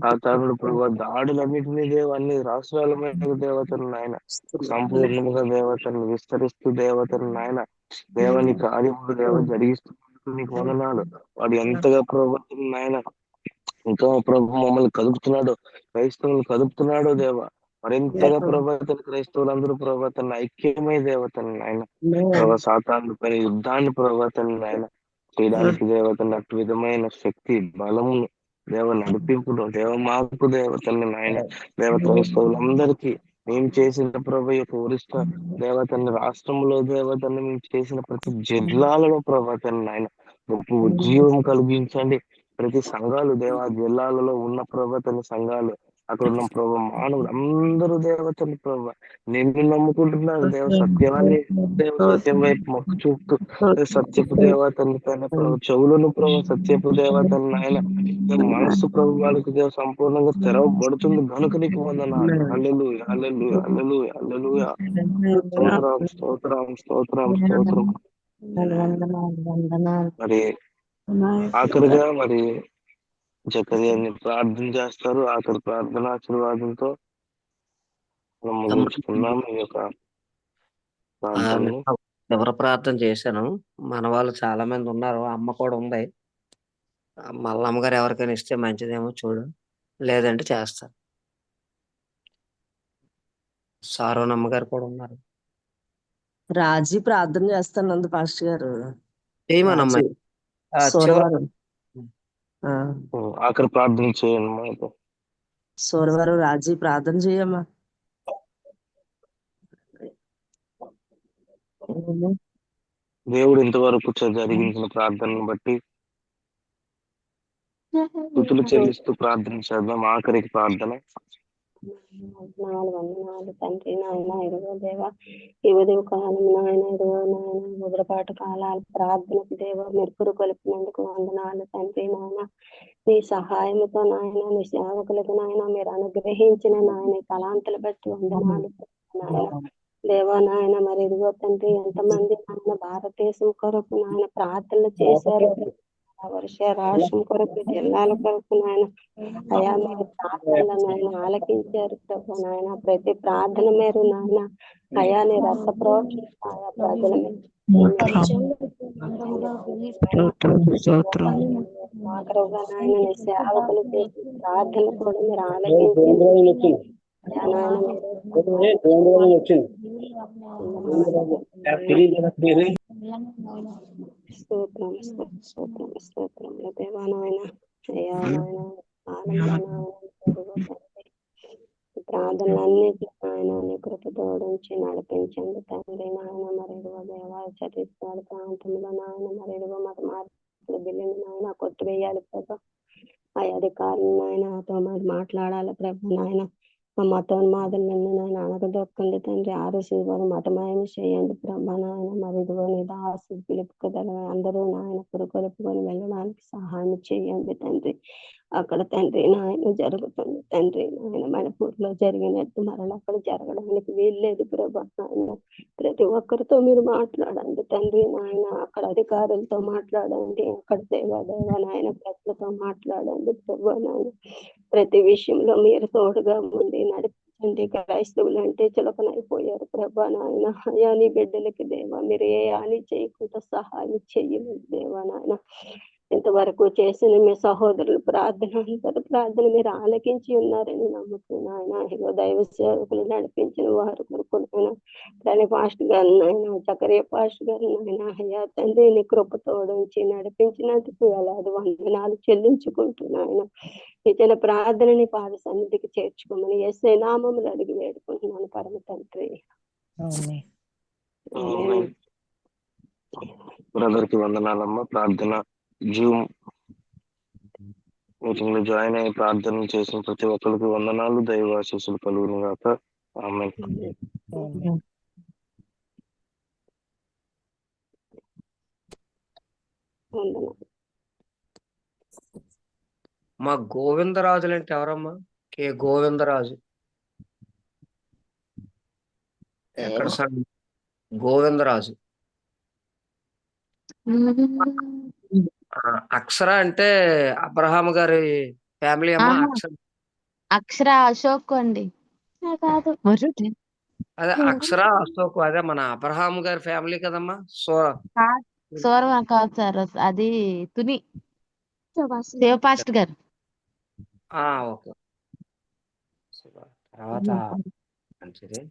S1: సాతానుడు ప్రభు దాడులన్నింటినీ దేవ అన్ని రాష్ట్రాల మీద దేవతను నాయన సంపూర్ణముగా దేవతను విస్తరిస్తూ దేవతను నాయన దేవని కార్యములు దేవ జరిగిస్తూ నీకు వందనాలు. వాడు ఎంతగా ప్రభు నాయన ఇంకా ప్రభు మమ్మల్ని కదుపుతున్నాడు, క్రైస్తవులు కదుపుతున్నాడు దేవ మరింతగా ప్రభావితం క్రైస్తవులందరూ ప్రభావితం ఐక్యమై దేవతను ఆయన ప్రభా సాతాను పని యుద్ధాన్ని ప్రభావితం ఆయన చేయడానికి దేవతను అటు విధమైన శక్తి బలమును దేవ నడిపింపుడు దేవ మార్పు దేవతల్ని నాయన దేవ క్రైస్తవులందరికీ మేము చేసిన ప్రభు యొక్క ఒరిస్తా దేవతని రాష్ట్రంలో దేవతని మేము చేసిన ప్రతి జిల్లాలలో ప్రభావితం ఆయన గొప్ప ఉద్యోగం కలిగించండి. ప్రతి సంఘాలు దేవ జిల్లాలలో ఉన్న ప్రభావిత సంఘాలు అక్కడ ఉన్న ప్రభావ మానవులు అందరూ దేవతలు ప్రభావ నిన్ను నమ్ముకుంటున్నారు దేవ సత్యాన్ని దేవ సత్యం వైపు మొక్కు చూపుతూ సత్యపు దేవతని పైన ప్రభు చెవులను ప్రభు సత్యపు దేవతని ఆయన మనస్సు ప్రభు వాళ్ళకి దేవ సంపూర్ణంగా తెరవబడుతుంది కనుక నీకు వందనాలు. హల్లెలూయా, హల్లెలూయా, హల్లెలూయా, హల్లెలూయా. స్తోత్రం, స్తోత్రం, స్తోత్రం, స్తోత్రం. మరి ఆఖరిగా మరి జకర్యాని ప్రార్థన చేస్తారు. ఆఖరి ప్రార్థన ఆశీర్వాదంతో మనం ముగించుకున్నాం ఈ యొక్క ప్రార్థనని.
S10: ఎవరు ప్రార్థన చేశాను. మన వాళ్ళు చాలా మంది ఉన్నారు, అమ్మ కూడా ఉంది. మల్లమ్మ గారు ఎవరికైనా ఇస్తే మంచిదేమో చూడు, లేదంటే చేస్తారు. సారోనమ్మ గారు కూడా ఉన్నారు.
S11: రాజీ ప్రార్థన చేస్తానంది పాస్టర్ గారు.
S10: చేయమనమ్మా.
S11: సోమవారం
S1: ఆఖరి ప్రార్థన చేయండి.
S11: సోమవారం రాజీ ప్రార్థన చేయమ్మా.
S1: దేవుడు ఇంతవరకు జరిగించిన ప్రార్థనను బట్టి స్తుతులు చెల్లిస్తూ ప్రార్థన చేద్దాం. ఆఖరికి ప్రార్థన.
S12: వందనాలు తండ్రి నాయన ఎదుగో దేవా ఈ ఉదయం కాలం నాయన ఎదుగో నాయన ముద్రపాటు కాలాలు ప్రార్థనకు దేవ మెరుపురు కొలిపినందుకు వందనాలు తండ్రి నాయన మీ సహాయంతో నాయన మీ సేవకులకు నాయన మీరు అనుగ్రహించిన నాయన తలాంతులు బట్టి వందనాలు నాయన దేవా నాయన మరి ఎదుగో తండ్రి ఎంతమంది నాయన భారతదేశం కొరకు నాయన ప్రార్థనలు చేశారు వర్ష రాష్ట్రం కొరకు జిల్లాల కొరకు నాయన అయా మీరు ప్రార్థనలను ఆయన ఆలకించారు ప్రభు నాయన ప్రతి ప్రార్థన మీరు నాయన అయా నీ రక్త ప్రోక్షణ ఆయా ప్రజల ఆఖరుగా నాయన నీ సేవకులు చేసి ప్రార్థన కూడా మీరు ఆలకించి స్తోత్రం స్తోత్రం స్తోత్రంలో దేవా నాయన అయ్యా నాయన ప్రార్థనలన్నిటి నాయన నీ కృప తోడించి నడిపించండి తండ్రి నాయన మరి దేవా ఛత్తీస్గఢ్ ప్రాంతంలో నాయన మరి మత మార్పుల బిల్లుని నాయన కొట్టివేయాలి ప్రభా ఆ అధికారులు నాయనతో మరి మాట్లాడాలి ప్రభు నాయన మా మతోన్మాదులన్నీ నాయన అనగదొక్కండి తండ్రి ఆరోగ్య వారు మతమాయని చేయండి ప్రభా నాయన మరి ఇదిగో నీ దాసు పిలుపుకదల అందరూ నాయన పురుకొలుపుకొని వెళ్ళడానికి సహాయం చేయండి తండ్రి అక్కడ తండ్రి నాయన జరుగుతుంది తండ్రి నాయన మణిపూర్లో జరిగినట్టు మరలా అక్కడ జరగడానికి వీల్లేదు ప్రభా నాయన ప్రతి ఒక్కరితో మీరు మాట్లాడండి తండ్రి నాయన అక్కడ అధికారులతో మాట్లాడండి అక్కడ దేవా నాయన ప్రజలతో మాట్లాడండి ప్రభా నాయన ప్రతి విషయంలో మీరు తోడుగా ఉండి నడిపించండి క్రైస్తవులు అంటే చులకనైపోయారు ప్రభా నాయన అయా నీ బిడ్డలకి దేవా మీరు ఏ హాని చేయకుండా సహాయం చెయ్యలేదు దేవా నాయన ఇంతవరకు చేసిన మీ సహోదరులు ప్రార్థన మీరు ఆలకించి ఉన్నారని నమ్ముతున్నాయన ఇగో దైవ సేవకులు నడిపించిన వారు కొనుక్కున్నాయన దాని పాస్ట్ గారు నాయన చకరియా పాస్ట్ గారు నాయన అయ్యా తండ్రి నీ కృప తోడించి నడిపించినందుకు వేలాది వందనాలు చెల్లించుకుంటున్నాయన ఇతర ప్రార్థనని పాద సన్నిధికి చేర్చుకోమని యేసయ్య నామములు అడిగి వేడుకుంటున్నాను పరమ తండ్రి.
S1: బ్రదర్ కి వందనాలమ్మ. ప్రార్థన జూమ్ మీటింగ్ లో జాయిన్ అయ్యి ప్రార్థన చేసిన ప్రతి ఒక్కరికి వందనాలు, దైవాశీస్సులు కలుగును గాక. ఆమేన్.
S10: మా గోవిందరాజులు అంటే ఎవరమ్మా? కే గోవిందరాజు ఎక్కడ సార్? గోవిందరాజు అక్షర అంటే అబ్రహాం గారి ఫ్యామిలీ అమ్మా.
S13: అక్షర అశోక్ అండి.
S10: అదే అక్షర అశోక్ అదే మన అబ్రహాం గారి ఫ్యామిలీ కదమ్మా.
S13: సోరవా కాదు సార్, అది తుని శివపాస్ట్ గారు.
S10: ఓకే. తర్వాత మంచిది.